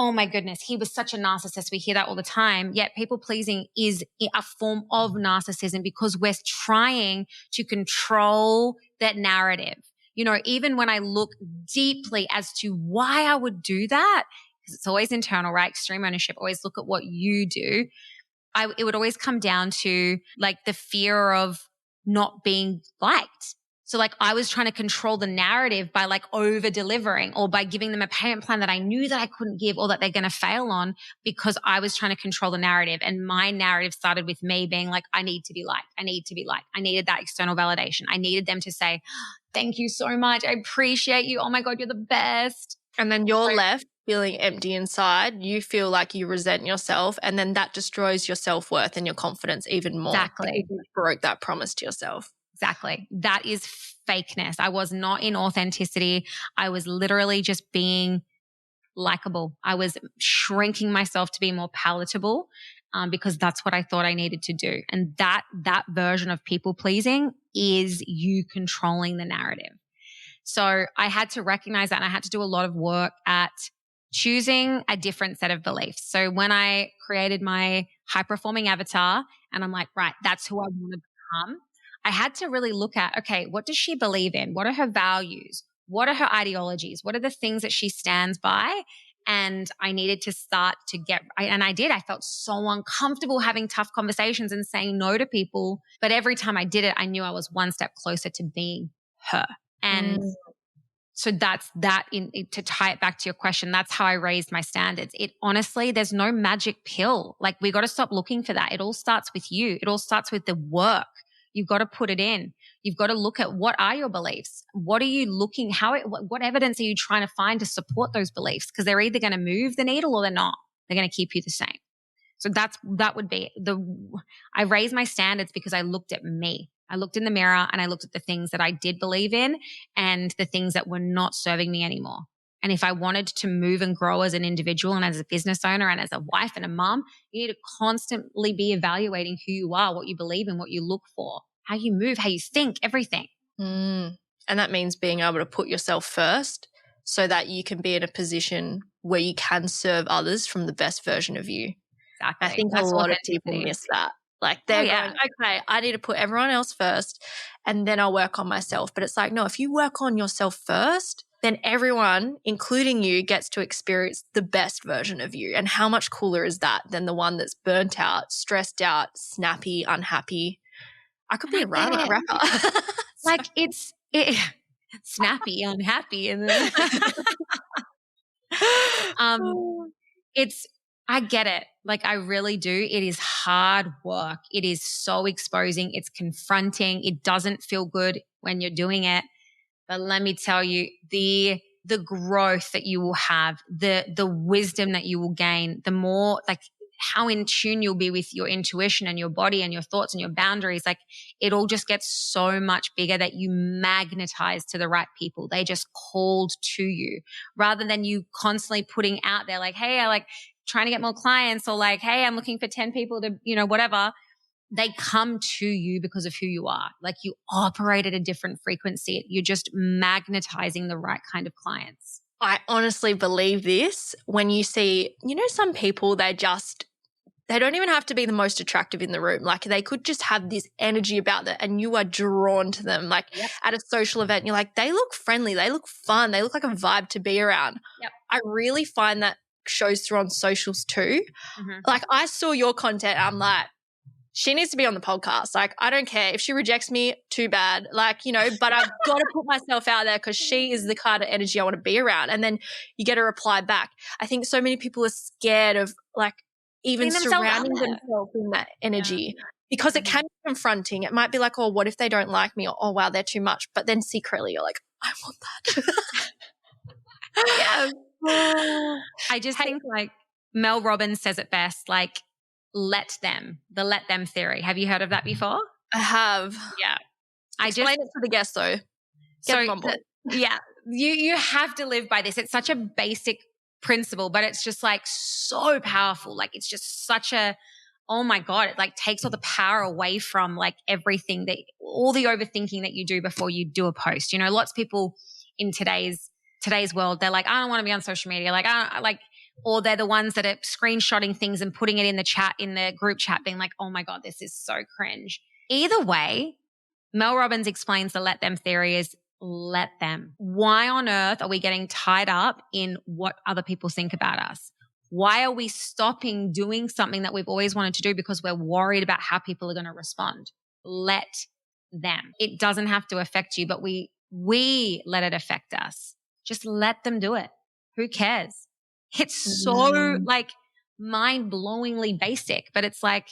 oh my goodness, he was such a narcissist. We hear that all the time. Yet people pleasing is a form of narcissism, because we're trying to control that narrative. Even when I look deeply as to why I would do that, because it's always internal, right? Extreme ownership. Always look at what you do. It would always come down to like the fear of not being liked. So like I was trying to control the narrative by like over delivering, or by giving them a payment plan that I knew that I couldn't give, or that they're going to fail on, because I was trying to control the narrative. And my narrative started with me being like, I need to be liked. I need to be liked. I needed that external validation. I needed them to say, thank you so much. I appreciate you. Oh my God, you're the best. And then you're left feeling empty inside. You feel like you resent yourself, and then that destroys your self-worth and your confidence even more. Exactly. You broke that promise to yourself. Exactly. That is fakeness. I was not in authenticity. I was literally just being likable. I was shrinking myself to be more palatable, because that's what I thought I needed to do. And that version of people pleasing is you controlling the narrative. So I had to recognize that, and I had to do a lot of work at choosing a different set of beliefs. So when I created my high-performing avatar, and I'm like, right, that's who I want to become, I had to really look at, okay, what does she believe in? What are her values? What are her ideologies? What are the things that she stands by? And I needed to start to and I did. I felt so uncomfortable having tough conversations and saying no to people. But every time I did it, I knew I was one step closer to being her. And so that's that. To tie it back to your question, that's how I raised my standards. Honestly, there's no magic pill. Like, we got to stop looking for that. It all starts with you. It all starts with the work. You've got to put it in. You've got to look at, what are your beliefs? What are you looking, what evidence are you trying to find to support those beliefs? Because they're either going to move the needle or they're not. They're going to keep you the same. So that would be I raised my standards because I looked at me. I looked in the mirror and I looked at the things that I did believe in and the things that were not serving me anymore. And if I wanted to move and grow as an individual and as a business owner and as a wife and a mom, you need to constantly be evaluating who you are, what you believe in, what you look for, how you move, how you think, everything. And that means being able to put yourself first so that you can be in a position where you can serve others from the best version of you. Exactly. I think a lot of people miss that. Like, they're going, okay, I need to put everyone else first and then I'll work on myself. But it's like, no, if you work on yourself first, then everyone, including you, gets to experience the best version of you. And how much cooler is that than the one that's burnt out, stressed out, snappy, unhappy? I could be a rapper. Like, it's snappy, unhappy. And then I get it. Like, I really do. It is hard work. It is so exposing. It's confronting. It doesn't feel good when you're doing it. But let me tell you, the growth that you will have, the wisdom that you will gain, the more, like, how in tune you'll be with your intuition and your body and your thoughts and your boundaries. Like, it all just gets so much bigger that you magnetize to the right people. They just called to you, rather than you constantly putting out there like, hey, I like trying to get more clients, or like, hey, I'm looking for 10 people to, whatever. They come to you because of who you are. Like, you operate at a different frequency. You're just magnetizing the right kind of clients. I honestly believe this. When you see, some people, they don't even have to be the most attractive in the room. Like, they could just have this energy about them and you are drawn to them. Like, at a social event, you're like, they look friendly. They look fun. They look like a vibe to be around. Yep. I really find that shows through on socials too. Mm-hmm. Like, I saw your content. I'm like, she needs to be on the podcast. Like, I don't care. If she rejects me, too bad. Like, but I've got to put myself out there because she is the kind of energy I want to be around. And then you get a reply back. I think so many people are scared of, like, even surrounding themselves in that energy. because it can be confronting. It might be like, oh, what if they don't like me? Or, oh, wow, they're too much. But then secretly you're like, I want that. Yeah. I just think like Mel Robbins says it best, like let them theory. Have you heard of that before? I have. Yeah. Explain it to the guests though. Get them on board. Yeah. You have to live by this. It's such a basic principle, but it's just like so powerful. Like it's just such a, oh my God, it like takes all the power away from like everything that, all the overthinking that you do before you do a post. You know, lots of people in today's world, they're like, I don't want to be on social media. Like, or they're the ones that are screenshotting things and putting it in the chat, in the group chat, being like, oh my God, this is so cringe. Either way, Mel Robbins explains the let them theory is let them. Why on earth are we getting tied up in what other people think about us? Why are we stopping doing something that we've always wanted to do because we're worried about how people are going to respond? Let them. It doesn't have to affect you, but we let it affect us. Just let them do it. Who cares? It's so like mind-blowingly basic, but it's like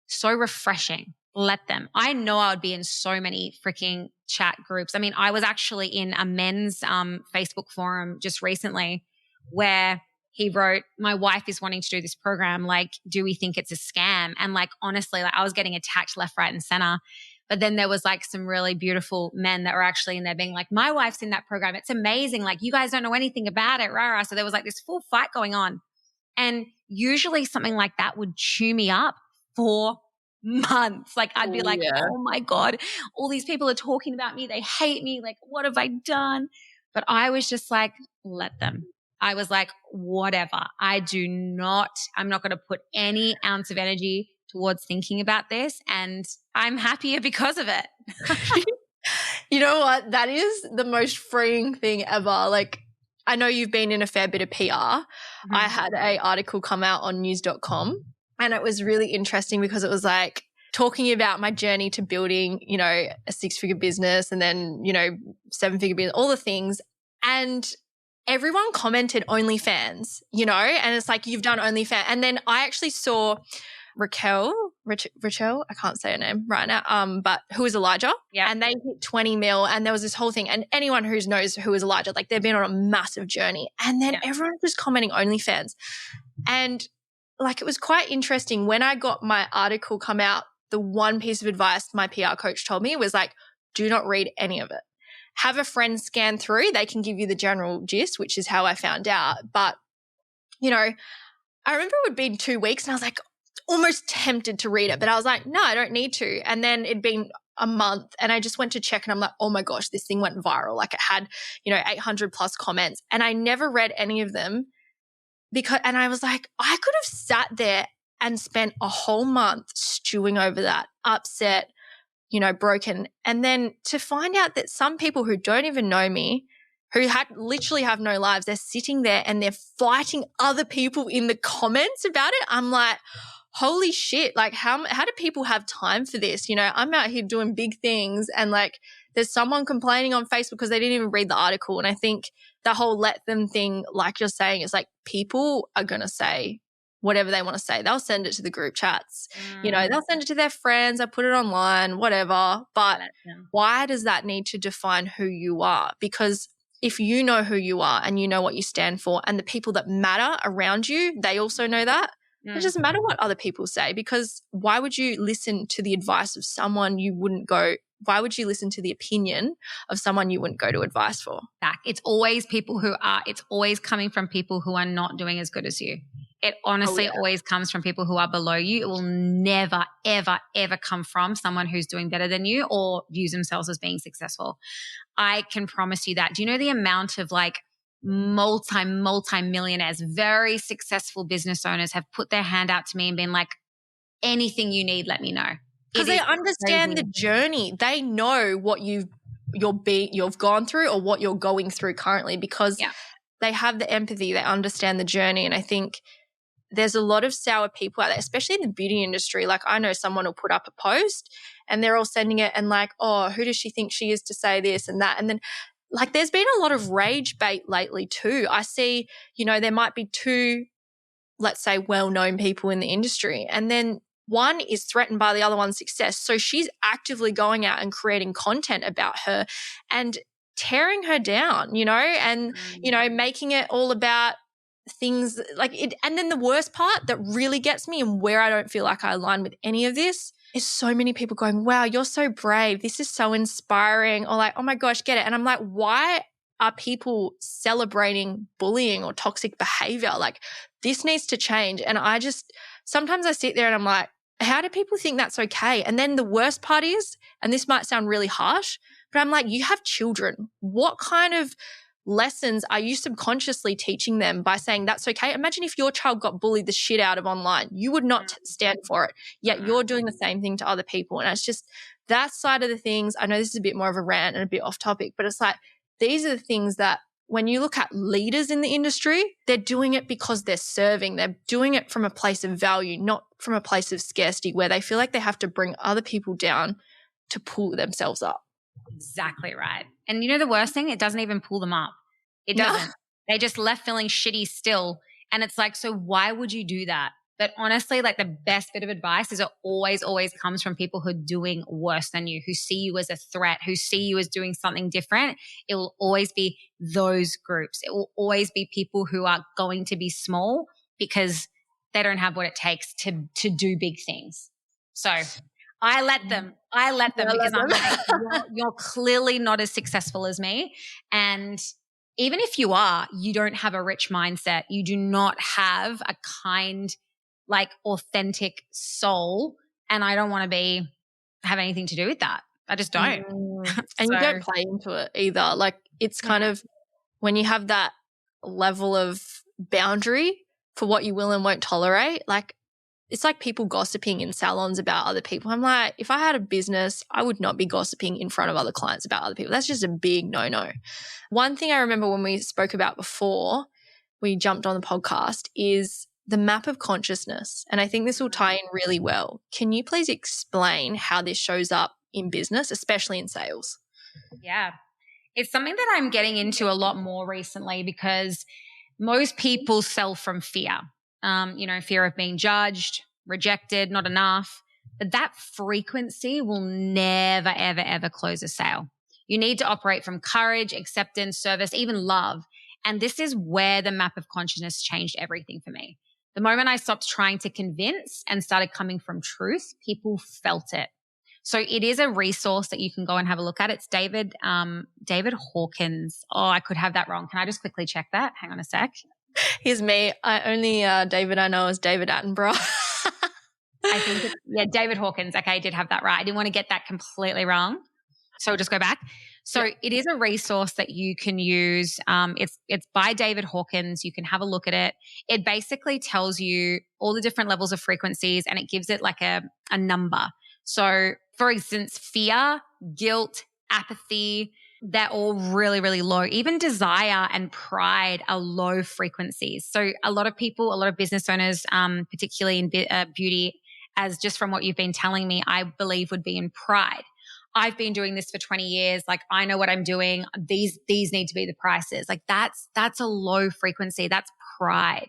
so refreshing. Let them. I know I would be in so many freaking chat groups. I mean, I was actually in a men's Facebook forum just recently where he wrote, my wife is wanting to do this program. Like, do we think it's a scam? And like, honestly, like I was getting attacked left, right, and center. But then there was like some really beautiful men that were actually in there being like, my wife's in that program. It's amazing. Like, you guys don't know anything about it. Rah, rah. So there was like this full fight going on. And usually something like that would chew me up for months. Like I'd be like, oh my God, all these people are talking about me. They hate me. Like, what have I done? But I was just like, let them. I was like, whatever. I'm not going to put any ounce of energy towards thinking about this. And I'm happier because of it. You know what? That is the most freeing thing ever. Like, I know you've been in a fair bit of PR. Mm-hmm. I had an article come out on news.com and it was really interesting because it was like talking about my journey to building, you know, a 6-figure business and then, you know, 7-figure business, all the things. And everyone commented OnlyFans, you know, and it's like, you've done OnlyFans. And then I actually saw Rachel, I can't say her name right now, but who is Elijah? Yeah. And they hit 20 mil and there was this whole thing. And anyone who knows who is Elijah, like they've been on a massive journey. And then everyone was commenting OnlyFans. And like, it was quite interesting. When I got my article come out, the one piece of advice my PR coach told me was like, do not read any of it. Have a friend scan through. They can give you the general gist, which is how I found out. But, you know, I remember it would be 2 weeks and I was like, almost tempted to read it, but I was like, no, I don't need to. And then it'd been a month and I just went to check and I'm like, oh my gosh, this thing went viral. Like it had, you know, 800 plus comments and I never read any of them and I was like, I could have sat there and spent a whole month stewing over that, upset, you know, broken. And then to find out that some people who don't even know me, who literally have no lives, they're sitting there and they're fighting other people in the comments about it. I'm like, holy shit, like how do people have time for this? You know, I'm out here doing big things and like there's someone complaining on Facebook because they didn't even read the article. And I think the whole let them thing, like you're saying, is like people are going to say whatever they want to say. They'll send it to the group chats. You know, they'll send it to their friends. They'll put it online, whatever. But why does that need to define who you are? Because if you know who you are and you know what you stand for and the people that matter around you, they also know that. It doesn't matter what other people say because why would you listen to the advice of someone you wouldn't go – why would you listen to the opinion of someone you wouldn't go to advice for? It's always it's always coming from people who are not doing as good as you. It honestly always comes from people who are below you. It will never, ever, ever come from someone who's doing better than you or views themselves as being successful. I can promise you that. Do you know the amount of like multi-millionaires, very successful business owners have put their hand out to me and been like, anything you need, let me know. Because they understand the journey. They know what you've gone through or what you're going through currently because they have the empathy. They understand the journey. And I think there's a lot of sour people out there, especially in the beauty industry. Like I know someone will put up a post and they're all sending it and like, oh, who does she think she is to say this and that? And then like there's been a lot of rage bait lately too. I see, you know, there might be 2, let's say, well-known people in the industry and then one is threatened by the other one's success. So she's actively going out and creating content about her and tearing her down, and, making it all about things like it. And then the worst part that really gets me and where I don't feel like I align with any of this is so many people going, wow, you're so brave. This is so inspiring. Or like, oh my gosh, get it. And I'm like, why are people celebrating bullying or toxic behavior? Like, this needs to change. And sometimes I sit there and I'm like, how do people think that's okay? And then the worst part is, and this might sound really harsh, but I'm like, you have children. What kind of lessons are you subconsciously teaching them by saying that's okay? Imagine if your child got bullied the shit out of online. You would not stand for it, yet you're doing the same thing to other people. And it's just that side of the things. I know this is a bit more of a rant and a bit off topic, but it's like, these are the things that when you look at leaders in the industry, they're doing it because they're serving. They're doing it from a place of value, not from a place of scarcity where they feel like they have to bring other people down to pull themselves up. Exactly right. And the worst thing, it doesn't even pull them up. It doesn't. They just left feeling shitty still. And it's like, so why would you do that? But honestly, like the best bit of advice is it always, always comes from people who are doing worse than you, who see you as a threat, who see you as doing something different. It will always be those groups. It will always be people who are going to be small because they don't have what it takes to do big things. So I let them because I'm like, you're clearly not as successful as me. And even if you are, you don't have a rich mindset. You do not have a kind, like authentic soul. And I don't want to have anything to do with that. I just don't. And you don't play into it either. Like it's kind of when you have that level of boundary for what you will and won't tolerate, like it's like people gossiping in salons about other people. I'm like, if I had a business, I would not be gossiping in front of other clients about other people. That's just a big no-no. One thing I remember when we spoke about before we jumped on the podcast is the map of consciousness. And I think this will tie in really well. Can you please explain how this shows up in business, especially in sales? Yeah. It's something that I'm getting into a lot more recently because most people sell from fear. Fear of being judged, rejected, not enough. But that frequency will never, ever, ever close a sale. You need to operate from courage, acceptance, service, even love. And this is where the map of consciousness changed everything for me. The moment I stopped trying to convince and started coming from truth, people felt it. So it is a resource that you can go and have a look at. It's David Hawkins. Oh, I could have that wrong. Can I just quickly check that? Hang on a sec. Here's me. David I know is David Attenborough. I think David Hawkins. Okay, I did have that right. I didn't want to get that completely wrong. So we'll just go back. So It is a resource that you can use. It's by David Hawkins. You can have a look at it. It basically tells you all the different levels of frequencies and it gives it like a number. So for instance, fear, guilt, apathy, they're all really, really low. Even desire and pride are low frequencies. So a lot of business owners, particularly in beauty, as just from what you've been telling me, I believe would be in pride. I've been doing this for 20 years. Like I know what I'm doing. These need to be the prices. Like that's a low frequency. That's pride.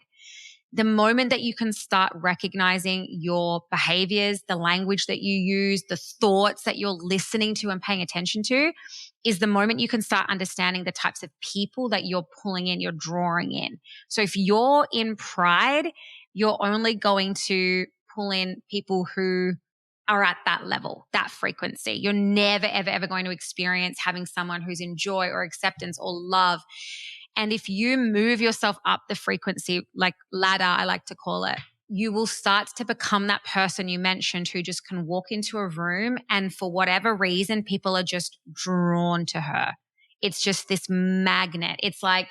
The moment that you can start recognizing your behaviors, the language that you use, the thoughts that you're listening to and paying attention to is the moment you can start understanding the types of people that you're pulling in, you're drawing in. So if you're in pride, you're only going to pull in people who are at that level, that frequency. You're never, ever, ever going to experience having someone who's in joy or acceptance or love. And if you move yourself up the frequency, like ladder, I like to call it, you will start to become that person you mentioned who just can walk into a room and for whatever reason, people are just drawn to her. It's just this magnet. It's like,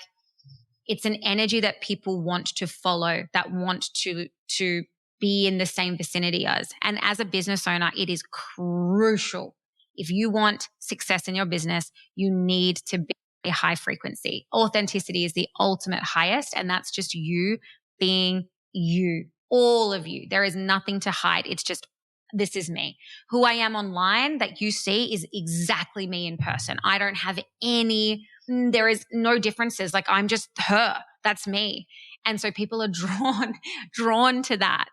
it's an energy that people want to follow, that want to be in the same vicinity as. And as a business owner, it is crucial. If you want success in your business, you need to be a high frequency. Authenticity is the ultimate highest, and that's just you being you, all of you. There is nothing to hide. It's just, this is me. Who I am online that you see is exactly me in person. I don't have there is no differences. Like I'm just her. That's me. And so people are drawn to that.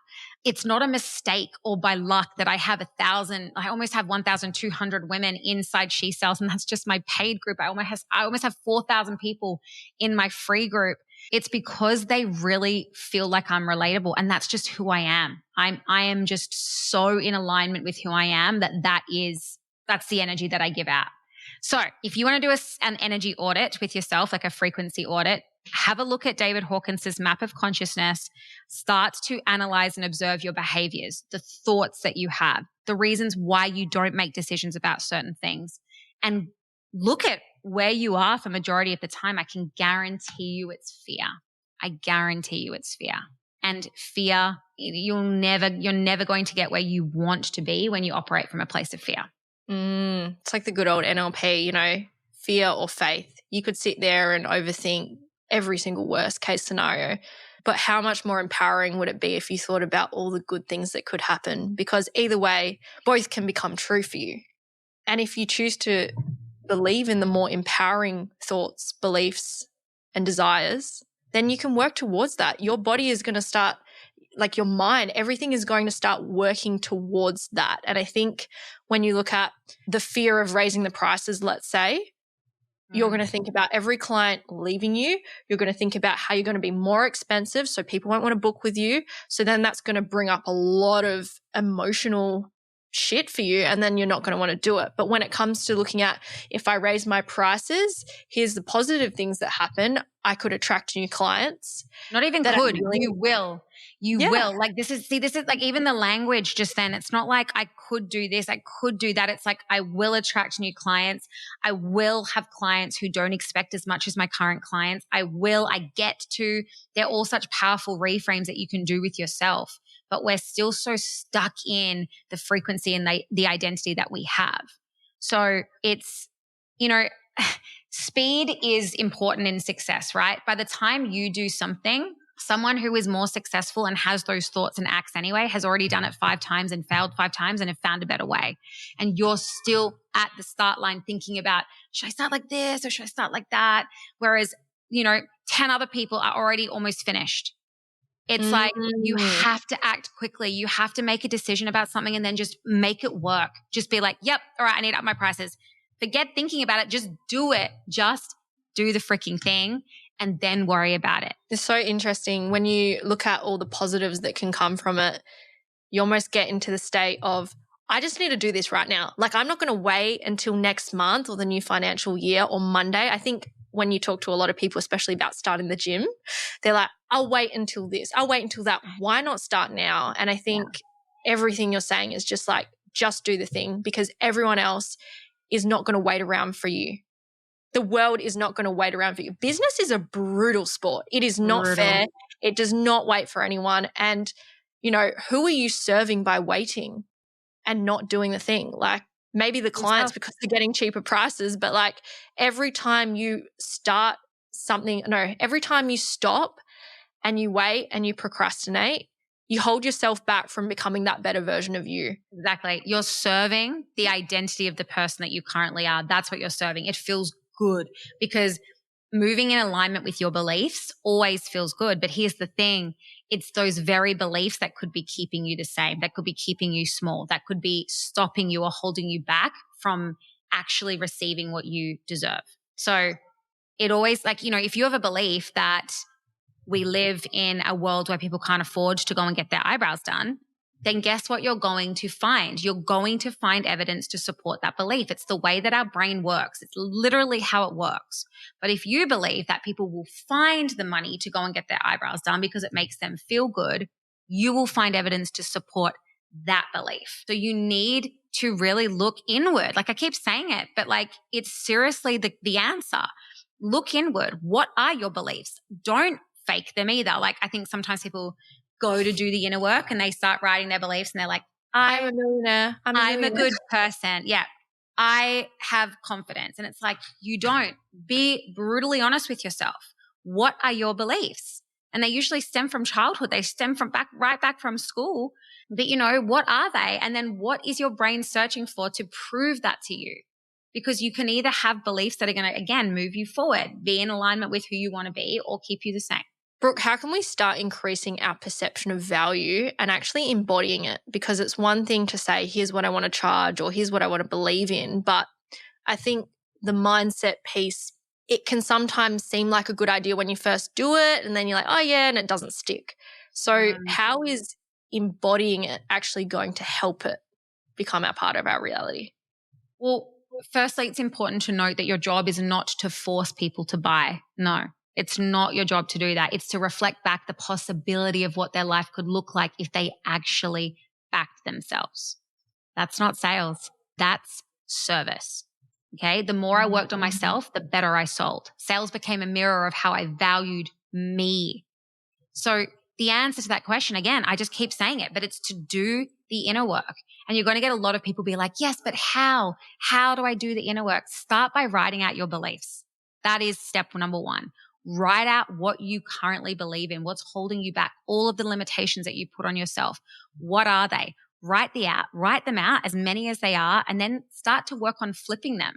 it's not a mistake or by luck that I have I almost have 1,200 women inside She Sells, and that's just my paid group. I almost have 4,000 people in my free group. It's because they really feel like I'm relatable, and that's just who I am. I am just so in alignment with who I am that's the energy that I give out. So if you want to do an energy audit with yourself, like a frequency audit, have a look at David Hawkins's map of consciousness. Start to analyze and observe your behaviors, the thoughts that you have, the reasons why you don't make decisions about certain things, and look at where you are for majority of the time. I can guarantee you it's fear. I guarantee you it's fear. And fear, you're never going to get where you want to be when you operate from a place of fear. It's like the good old NLP, fear or faith. You could sit there and overthink every single worst case scenario. But how much more empowering would it be if you thought about all the good things that could happen? Because either way, both can become true for you. And if you choose to believe in the more empowering thoughts, beliefs, and desires, then you can work towards that. Your body is going to start, like your mind, everything is going to start working towards that. And I think when you look at the fear of raising the prices, let's say, you're going to think about every client leaving you. You're going to think about how you're going to be more expensive so people won't want to book with you. So then that's going to bring up a lot of emotional shit for you, and then you're not going to want to do it. But when it comes to looking at, if I raise my prices, here's the positive things that happen. I could attract new clients. Not even could. You will. You will. Like this is like even the language just then. It's not like I could do this, I could do that. It's like I will attract new clients. I will have clients who don't expect as much as my current clients. I get to. They're all such powerful reframes that you can do with yourself. But we're still so stuck in the frequency and the identity that we have. So it's, speed is important in success, right? By the time you do something, someone who is more successful and has those thoughts and acts anyway has already done it 5 times and failed 5 times and have found a better way. And you're still at the start line thinking about, should I start like this or should I start like that? Whereas, 10 other people are already almost finished. It's like you have to act quickly. You have to make a decision about something and then just make it work. Just be like, yep, all right, I need to up my prices. Forget thinking about it. Just do it. Just do the freaking thing and then worry about it. It's so interesting. When you look at all the positives that can come from it, you almost get into the state of, I just need to do this right now. Like I'm not going to wait until next month or the new financial year or Monday. I think when you talk to a lot of people, especially about starting the gym, they're like, I'll wait until this. I'll wait until that. Why not start now? And I think everything you're saying is just like, just do the thing, because everyone else is not going to wait around for you. The world is not going to wait around for you. Business is a brutal sport. It is not fair. It does not wait for anyone. And, who are you serving by waiting and not doing the thing? Like, maybe the clients because they're getting cheaper prices, but like every time you start every time you stop and you wait and you procrastinate, you hold yourself back from becoming that better version of you. Exactly. You're serving the identity of the person that you currently are. That's what you're serving. It feels good because moving in alignment with your beliefs always feels good. But here's the thing. It's those very beliefs that could be keeping you the same, that could be keeping you small, that could be stopping you or holding you back from actually receiving what you deserve. So it always if you have a belief that we live in a world where people can't afford to go and get their eyebrows done, then guess what you're going to find? You're going to find evidence to support that belief. It's the way that our brain works. It's literally how it works. But if you believe that people will find the money to go and get their eyebrows done because it makes them feel good, you will find evidence to support that belief. So you need to really look inward. Like I keep saying it, but it's seriously the answer. Look inward. What are your beliefs? Don't fake them either. I think sometimes people go to do the inner work and they start writing their beliefs and they're like, I'm a millionaire. I'm a good person. Yeah. I have confidence. And it's like, you don't. Be brutally honest with yourself. What are your beliefs? And they usually stem from childhood. They stem from right back from school. But what are they? And then what is your brain searching for to prove that to you? Because you can either have beliefs that are going to, again, move you forward, be in alignment with who you want to be, or keep you the same. Brooke, how can we start increasing our perception of value and actually embodying it? Because it's one thing to say, here's what I want to charge or here's what I want to believe in. But I think the mindset piece, it can sometimes seem like a good idea when you first do it and then you're like, oh yeah, and it doesn't stick. So how is embodying it actually going to help it become a part of our reality? Well, firstly, it's important to note that your job is not to force people to buy. No. It's not your job to do that. It's to reflect back the possibility of what their life could look like if they actually backed themselves. That's not sales. That's service. Okay. The more I worked on myself, the better I sold. Sales became a mirror of how I valued me. So the answer to that question, again, I just keep saying it, but it's to do the inner work. And you're going to get a lot of people be like, yes, but how? How do I do the inner work? Start by writing out your beliefs. That is step number one. Write out what you currently believe in, what's holding you back, all of the limitations that you put on yourself. What are they? Write them out, as many as they are, and then start to work on flipping them.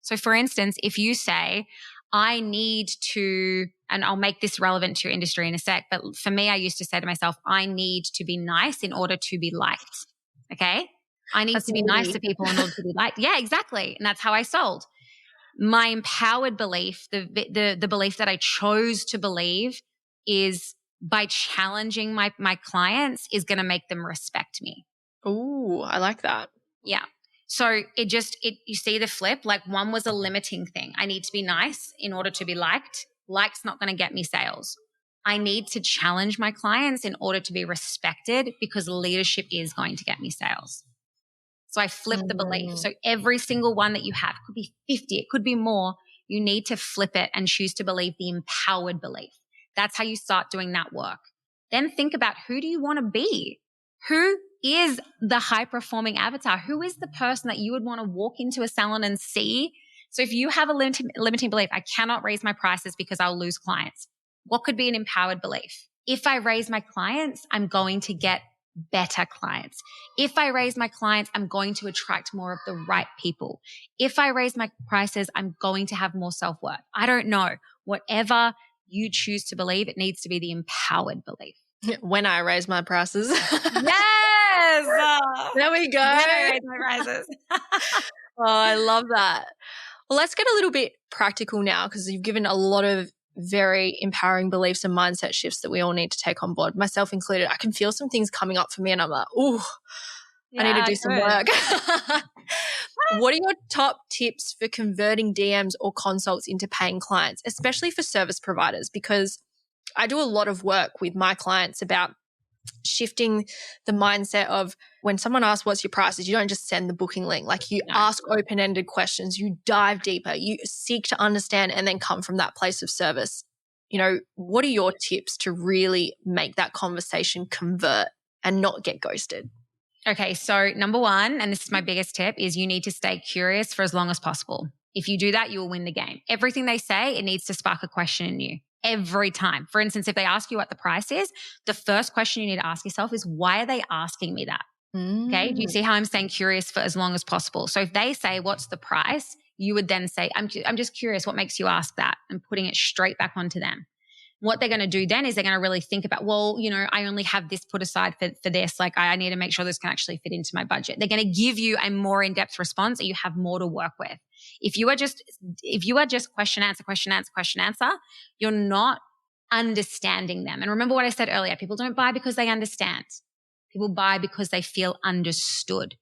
So for instance, if you say, I need to, and I'll make this relevant to your industry in a sec, but for me, I used to say to myself, I need to be nice in order to be liked. Okay. I need to be nice to people in order to be liked. Yeah, exactly. And that's how I sold. My empowered belief, the belief that I chose to believe is by challenging my clients is going to make them respect me. Ooh, I like that. Yeah. So you see the flip, like one was a limiting thing. I need to be nice in order to be liked. Like's not going to get me sales. I need to challenge my clients in order to be respected because leadership is going to get me sales. So I flip the belief. So every single one that you have, could be 50, it could be more. You need to flip it and choose to believe the empowered belief. That's how you start doing that work. Then think about, who do you want to be? Who is the high performing avatar? Who is the person that you would want to walk into a salon and see? So if you have a limiting belief, I cannot raise my prices because I'll lose clients. What could be an empowered belief? If I raise my clients, I'm going to get better clients. If I raise my clients, I'm going to attract more of the right people. If I raise my prices, I'm going to have more self-worth. I don't know. Whatever you choose to believe, it needs to be the empowered belief. When I raise my prices. Yes. There we go. When I raise my prices. Oh, I love that. Well, let's get a little bit practical now, because you've given a lot of very empowering beliefs and mindset shifts that we all need to take on board, myself included. I can feel some things coming up for me and I'm like, oh, I need to do some work. What are your top tips for converting DMs or consults into paying clients, especially for service providers? Because I do a lot of work with my clients about shifting the mindset of, when someone asks what's your prices, you don't just send the booking link. Like, you ask open-ended questions, you dive deeper, you seek to understand, and then come from that place of service. You know, what are your tips to really make that conversation convert and not get ghosted? Okay, so number one, and this is my biggest tip, is you need to stay curious for as long as possible. If you do that, you will win the game. Everything they say, it needs to spark a question in you. Every time. For instance, if they ask you what the price is, the first question you need to ask yourself is, why are they asking me that? Okay. Do you see how I'm staying curious for as long as possible? So if they say, what's the price? You would then say, I'm just curious. What makes you ask that? And putting it straight back onto them. What they're going to do then is they're going to really think about, well, you know, I only have this put aside for this. Like, I need to make sure this can actually fit into my budget. They're going to give you a more in-depth response, and you have more to work with. If you are just question, answer, you're not understanding them. And remember what I said earlier, people don't buy because they understand. People buy because they feel understood.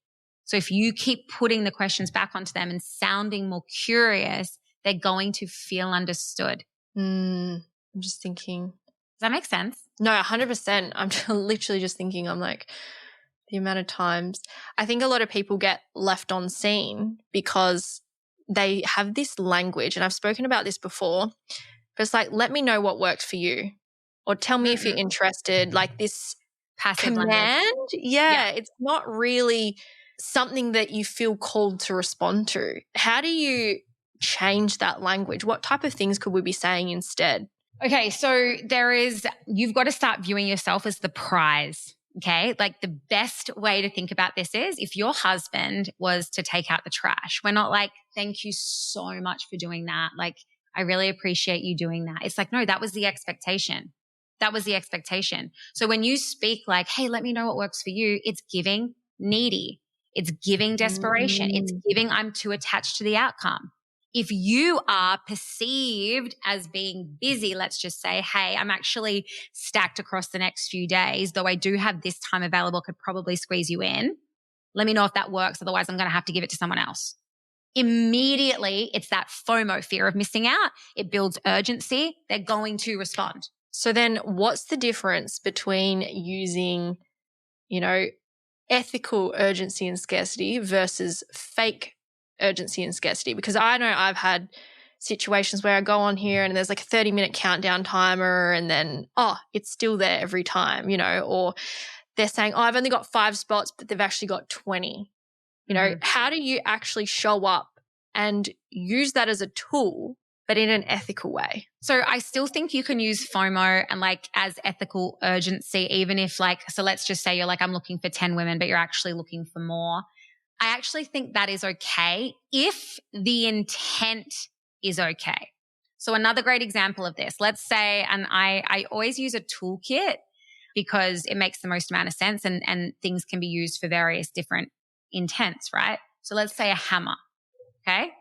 So if you keep putting the questions back onto them and sounding more curious, they're going to feel understood. I'm just thinking. Does that make sense? No, 100%. I'm literally just thinking, I'm like, the amount of times I think a lot of people get left on scene because they have this language, and I've spoken about this before, but it's like, let me know what worked for you, or tell me if you're interested, like this Passive command. language. Yeah, it's not really something that you feel called to respond to. How do you change that language? What type of things could we be saying instead? Okay, so you've got to start viewing yourself as the prize. Okay, like the best way to think about this is, if your husband was to take out the trash, we're not like, thank you so much for doing that. Like, I really appreciate you doing that. It's like, no, that was the expectation. That was the expectation. So when you speak like, hey, let me know what works for you, it's giving needy. It's giving desperation. It's giving I'm too attached to the outcome. If you are perceived as being busy, let's just say, hey, I'm actually stacked across the next few days, though I do have this time available, could probably squeeze you in. Let me know if that works. Otherwise, I'm going to have to give it to someone else. Immediately, it's that FOMO, fear of missing out. It builds urgency. They're going to respond. So then what's the difference between using, ethical urgency and scarcity versus fake urgency and scarcity? Because I know I've had situations where I go on here and there's like a 30-minute countdown timer and then, it's still there every time, or they're saying, I've only got 5 spots, but they've actually got 20. How do you actually show up and use that as a tool, but in an ethical way? So I still think you can use FOMO and like as ethical urgency, even if so let's just say you're like, I'm looking for 10 women, but you're actually looking for more. I actually think that is okay if the intent is okay. So another great example of this, let's say, and I always use a toolkit because it makes the most amount of sense and things can be used for various different intents, right? So let's say a hammer, okay?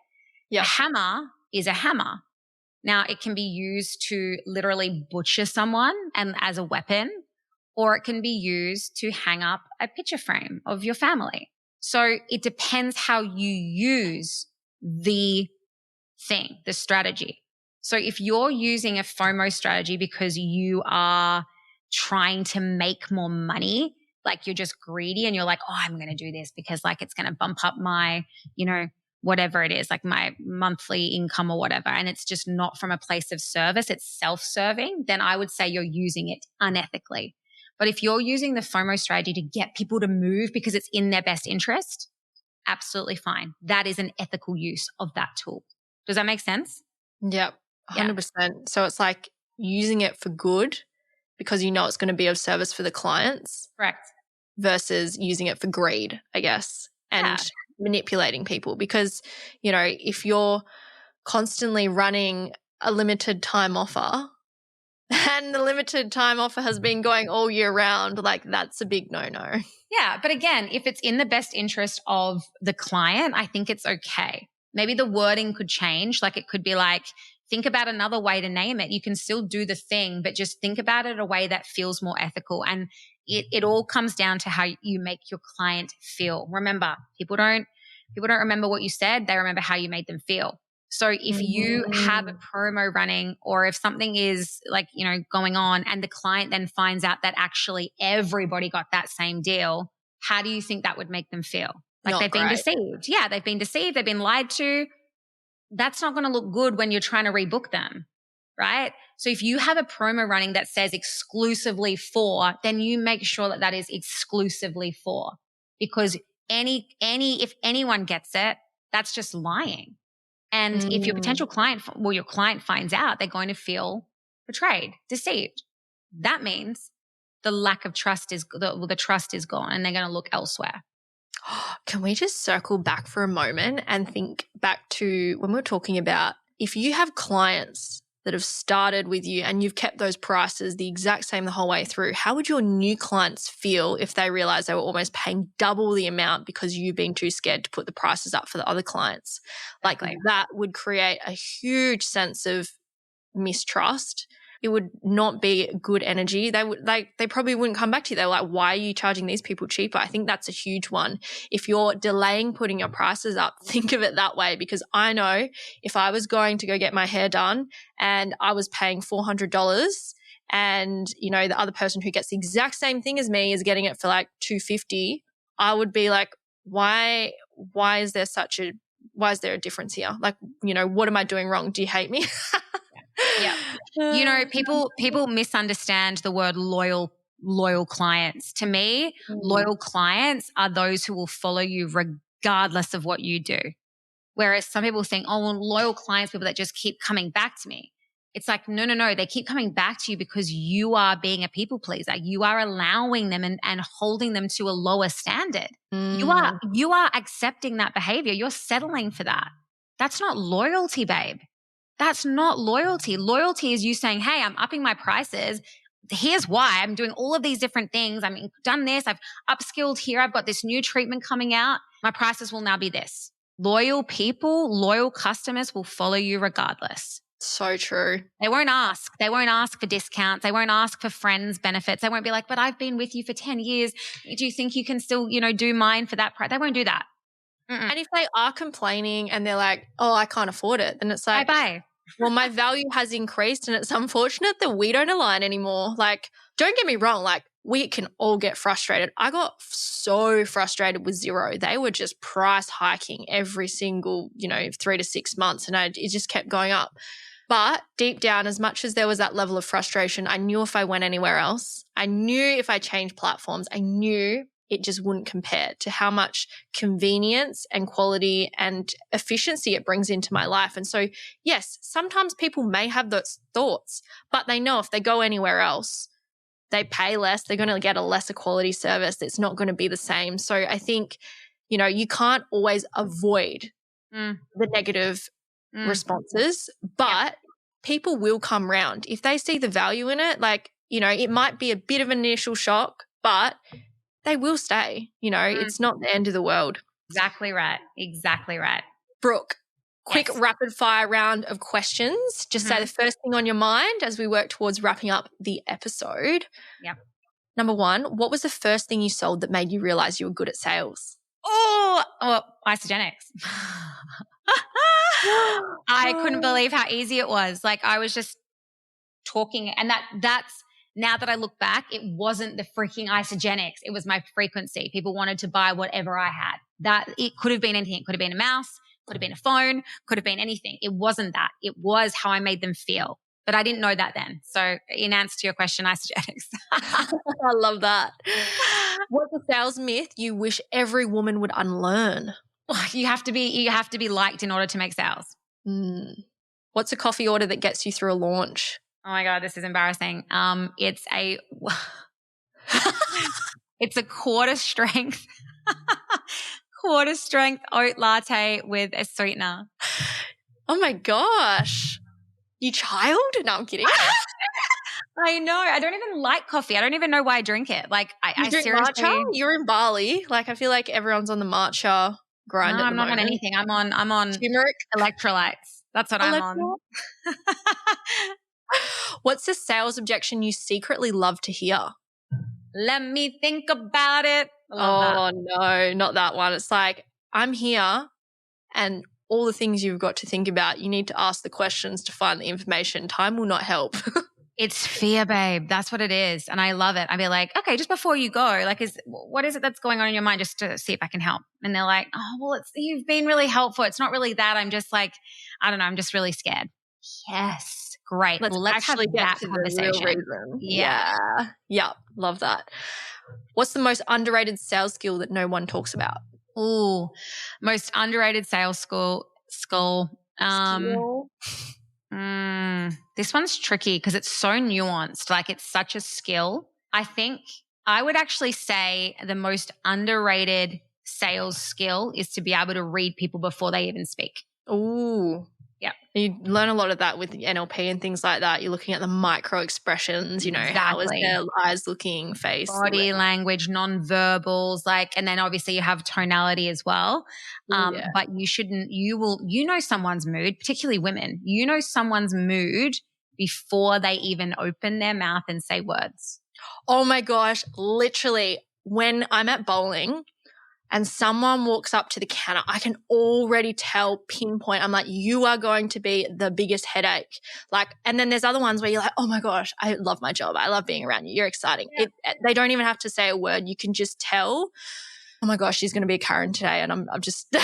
Yeah. A hammer is a hammer. Now, it can be used to literally butcher someone and as a weapon, or it can be used to hang up a picture frame of your family. So it depends how you use the thing, the strategy. So if you're using a FOMO strategy because you are trying to make more money, like you're just greedy and you're like, I'm going to do this because it's going to bump up my, whatever it is, like my monthly income or whatever, and it's just not from a place of service, it's self-serving, then I would say you're using it unethically. But if you're using the FOMO strategy to get people to move because it's in their best interest, absolutely fine. That is an ethical use of that tool. Does that make sense? Yep, 100%. Yeah. So it's like using it for good because it's going to be of service for the clients. Correct. Versus using it for greed, I guess, and manipulating people. Because, if you're constantly running a limited time offer and the limited time offer has been going all year round, that's a big no-no. Yeah. But again, if it's in the best interest of the client, I think it's okay. Maybe the wording could change. It could be think about another way to name it. You can still do the thing, but just think about it a way that feels more ethical. And it all comes down to how you make your client feel. Remember, people don't remember what you said. They remember how you made them feel. So if you have a promo running or if something is going on and the client then finds out that actually everybody got that same deal, how do you think that would make them feel? They've been deceived. Yeah, they've been deceived. They've been lied to. That's not going to look good when you're trying to rebook them, right? So if you have a promo running that says exclusively for, then you make sure that is exclusively for, because if anyone gets it, that's just lying. And if your potential client, your client finds out, they're going to feel betrayed, deceived. That means the lack of trust the trust is gone and they're going to look elsewhere. Can we just circle back for a moment and think back to when we were talking about if you have clients that have started with you and you've kept those prices the exact same the whole way through, how would your new clients feel if they realized they were almost paying double the amount because you've been too scared to put the prices up for the other clients? That would create a huge sense of mistrust. It would not be good energy. They probably wouldn't come back to you. They're like, why are you charging these people cheaper? I think that's a huge one. If you're delaying putting your prices up, think of it that way, because I know if I was going to go get my hair done and I was paying $400 and, the other person who gets the exact same thing as me is getting it for $250, I would be like, why is there a difference here? What am I doing wrong? Do you hate me? Yeah. People misunderstand the word loyal clients. To me, loyal clients are those who will follow you regardless of what you do. Whereas some people think, loyal clients, people that just keep coming back to me. It's like, no. They keep coming back to you because you are being a people pleaser. You are allowing them and holding them to a lower standard. You are accepting that behavior. You're settling for that. That's not loyalty, babe. That's not loyalty. Loyalty is you saying, hey, I'm upping my prices here's why. I'm doing all of these different things. I've done this. I've upskilled here. I've got this new treatment coming out. My prices will now be this. Loyal people, loyal customers will follow you regardless. So true. They won't ask. They won't ask for discounts. They won't ask for friends benefits. They won't be like, but I've been with you for 10 years. Do you think you can still, do mine for that price? They won't do that. And if they are complaining and they're like, oh, I can't afford it, then it's like, bye. Well, my value has increased and it's unfortunate that we don't align anymore. Like, don't get me wrong. Like, we can all get frustrated. I got so frustrated with Zero. They were just price hiking every single, 3 to 6 months, and it just kept going up. But deep down, as much as there was that level of frustration, I knew if I went anywhere else, I knew if I changed platforms, I knew it just wouldn't compare to how much convenience and quality and efficiency it brings into my life. And so, yes, sometimes people may have those thoughts, but they know if they go anywhere else, they pay less, they're going to get a lesser quality service. It's not going to be the same. So I think, you can't always avoid the negative responses, but people will come round. If they see the value in it, like, it might be a bit of an initial shock, but they will stay. It's not the end of the world. Exactly right. Exactly right. Brooke, quick rapid fire round of questions. Just say the first thing on your mind as we work towards wrapping up the episode. Yep. Number 1, what was the first thing you sold that made you realize you were good at sales? Isogenics. I couldn't believe how easy it was. Like, I was just talking, and that's now that I look back, it wasn't the freaking isogenics. It was my frequency. People wanted to buy whatever I had. That it could have been anything. It could have been a mouse, could have been a phone, could have been anything. It wasn't that. It was how I made them feel. But I didn't know that then. So in answer to your question, isogenics. I love that. What's a sales myth you wish every woman would unlearn? You have to be liked in order to make sales. What's a coffee order that gets you through a launch? Oh my God, this is embarrassing. It's a quarter strength oat latte with a sweetener. Oh my gosh. You child? No, I'm kidding. I know. I don't even like coffee. I don't even know why I drink it. Like, I drink seriously. matcha? You're in Bali. Like, I feel like everyone's on the matcha grind at the I'm not moment. on anything. I'm on turmeric electrolytes. That's what I'm on. What's the sales objection you secretly love to hear? Let me think about it. Oh, no, not that one. It's like, I'm here and all the things you've got to think about, you need to ask the questions to find the information. Time will not help. It's fear, babe. That's what it is. And I love it. I'd be like, okay, just before you go, like, what is it that's going on in your mind, just to see if I can help? And they're like, oh, well, you've been really helpful. It's not really that. I'm just like, I don't know. I'm just really scared. Yes. Great. Let's actually get that to conversation. the real reason. Yeah. Yeah. Love that. What's the most underrated sales skill that no one talks about? Ooh, most underrated sales skill. This one's tricky because it's so nuanced. Like, it's such a skill. I think I would actually say the most underrated sales skill is to be able to read people before they even speak. Ooh. Yeah. You learn a lot of that with NLP and things like that. You're looking at the micro expressions, how is their eyes looking, face, body language, non-verbals, and then obviously you have tonality as well. But you know someone's mood, particularly women, someone's mood before they even open their mouth and say words. Oh my gosh. Literally, when I'm at bowling and someone walks up to the counter, I can already tell, pinpoint. I'm like, you are going to be the biggest headache. And then there's other ones where you're like, oh my gosh, I love my job. I love being around you. You're exciting. Yeah. They don't even have to say a word. You can just tell, oh my gosh, she's going to be a Karen today. And I'm just.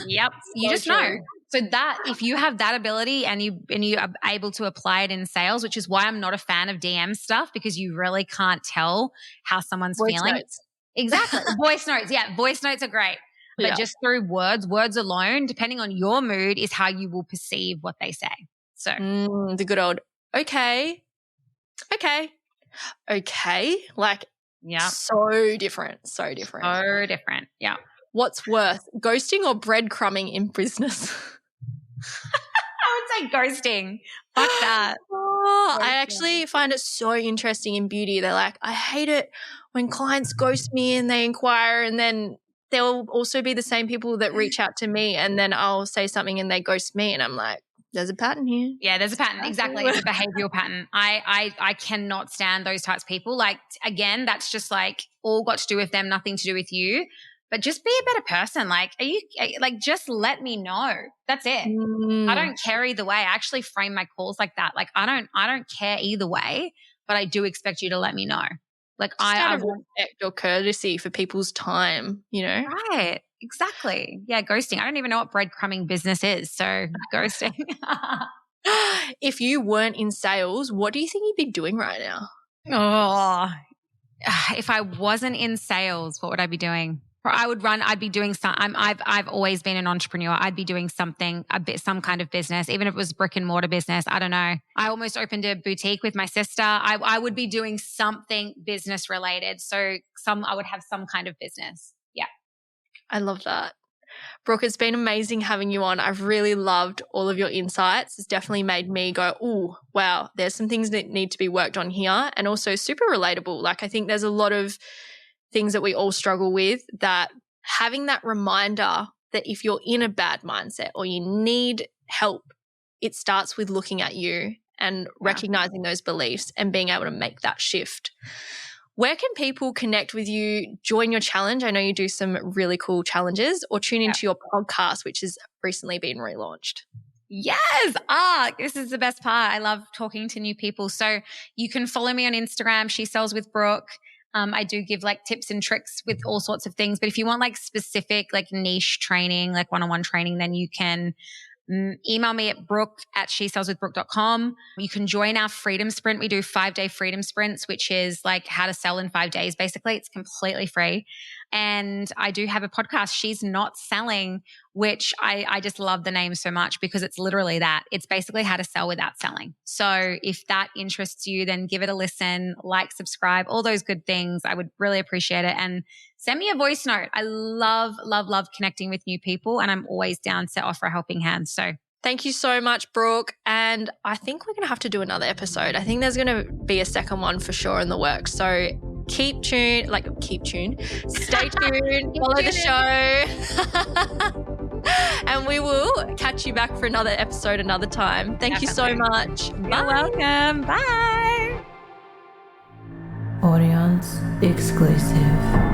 Yep. You just know. So that if you have that ability and you are able to apply it in sales, which is why I'm not a fan of DM stuff, because you really can't tell how someone's feeling. Notes. Exactly. Voice notes. Yeah. Voice notes are great. But just through words alone, depending on your mood, is how you will perceive what they say. So the good old, okay. So different. Yeah. What's worse, ghosting or breadcrumbing in business? I would say ghosting. Fuck that. Oh, I actually find it so interesting in beauty. They're like, I hate it when clients ghost me and they inquire, and then there'll also be the same people that reach out to me and then I'll say something and they ghost me, and I'm like, there's a pattern here. Yeah, there's a pattern. Exactly. It's a behavioral pattern. I cannot stand those types of people. Like, again, that's just like all got to do with them, nothing to do with you. But just be a better person. Like, just let me know. That's it. I don't care either way. I actually frame my calls like that. Like, I don't care either way, but I do expect you to let me know. Like, I want respect or courtesy for people's time, you know? Right. Exactly. Yeah. Ghosting. I don't even know what breadcrumbing business is. So ghosting. If you weren't in sales, what do you think you'd be doing right now? Oh, if I wasn't in sales, what would I be doing? I'd be doing I've always been an entrepreneur. I'd be doing something, some kind of business, even if it was brick and mortar business. I don't know. I almost opened a boutique with my sister. I would be doing something business related. So I would have some kind of business. Yeah. I love that. Brooke, it's been amazing having you on. I've really loved all of your insights. It's definitely made me go, oh, wow, there's some things that need to be worked on here, and also super relatable. Like, I think there's a lot of things that we all struggle with, that having that reminder that if you're in a bad mindset or you need help, it starts with looking at you and recognizing those beliefs and being able to make that shift. Where can people connect with you, join your challenge? I know you do some really cool challenges, or tune into your podcast, which has recently been relaunched. Yes. This is the best part. I love talking to new people. So you can follow me on Instagram, She Sells with Brooke. I do give like tips and tricks with all sorts of things. But if you want like specific, like niche training, like one-on-one training, then you can email me at brooke@shesellswithbrooke.com. You can join our freedom sprint. We do 5-day freedom sprints, which is like how to sell in 5 days. Basically, it's completely free. And I do have a podcast, She's Not Selling, which I just love the name so much because it's literally that. It's basically how to sell without selling. So if that interests you, then give it a listen, like, subscribe, all those good things. I would really appreciate it. And send me a voice note. I love, love, love connecting with new people, and I'm always down to offer a helping hand. So thank you so much, Brooke. And I think we're going to have to do another episode. I think there's going to be a second one for sure in the works. So stay tuned, follow the show. And we will catch you back for another episode another time. Thank you so much. You're welcome. Bye. Audience exclusive.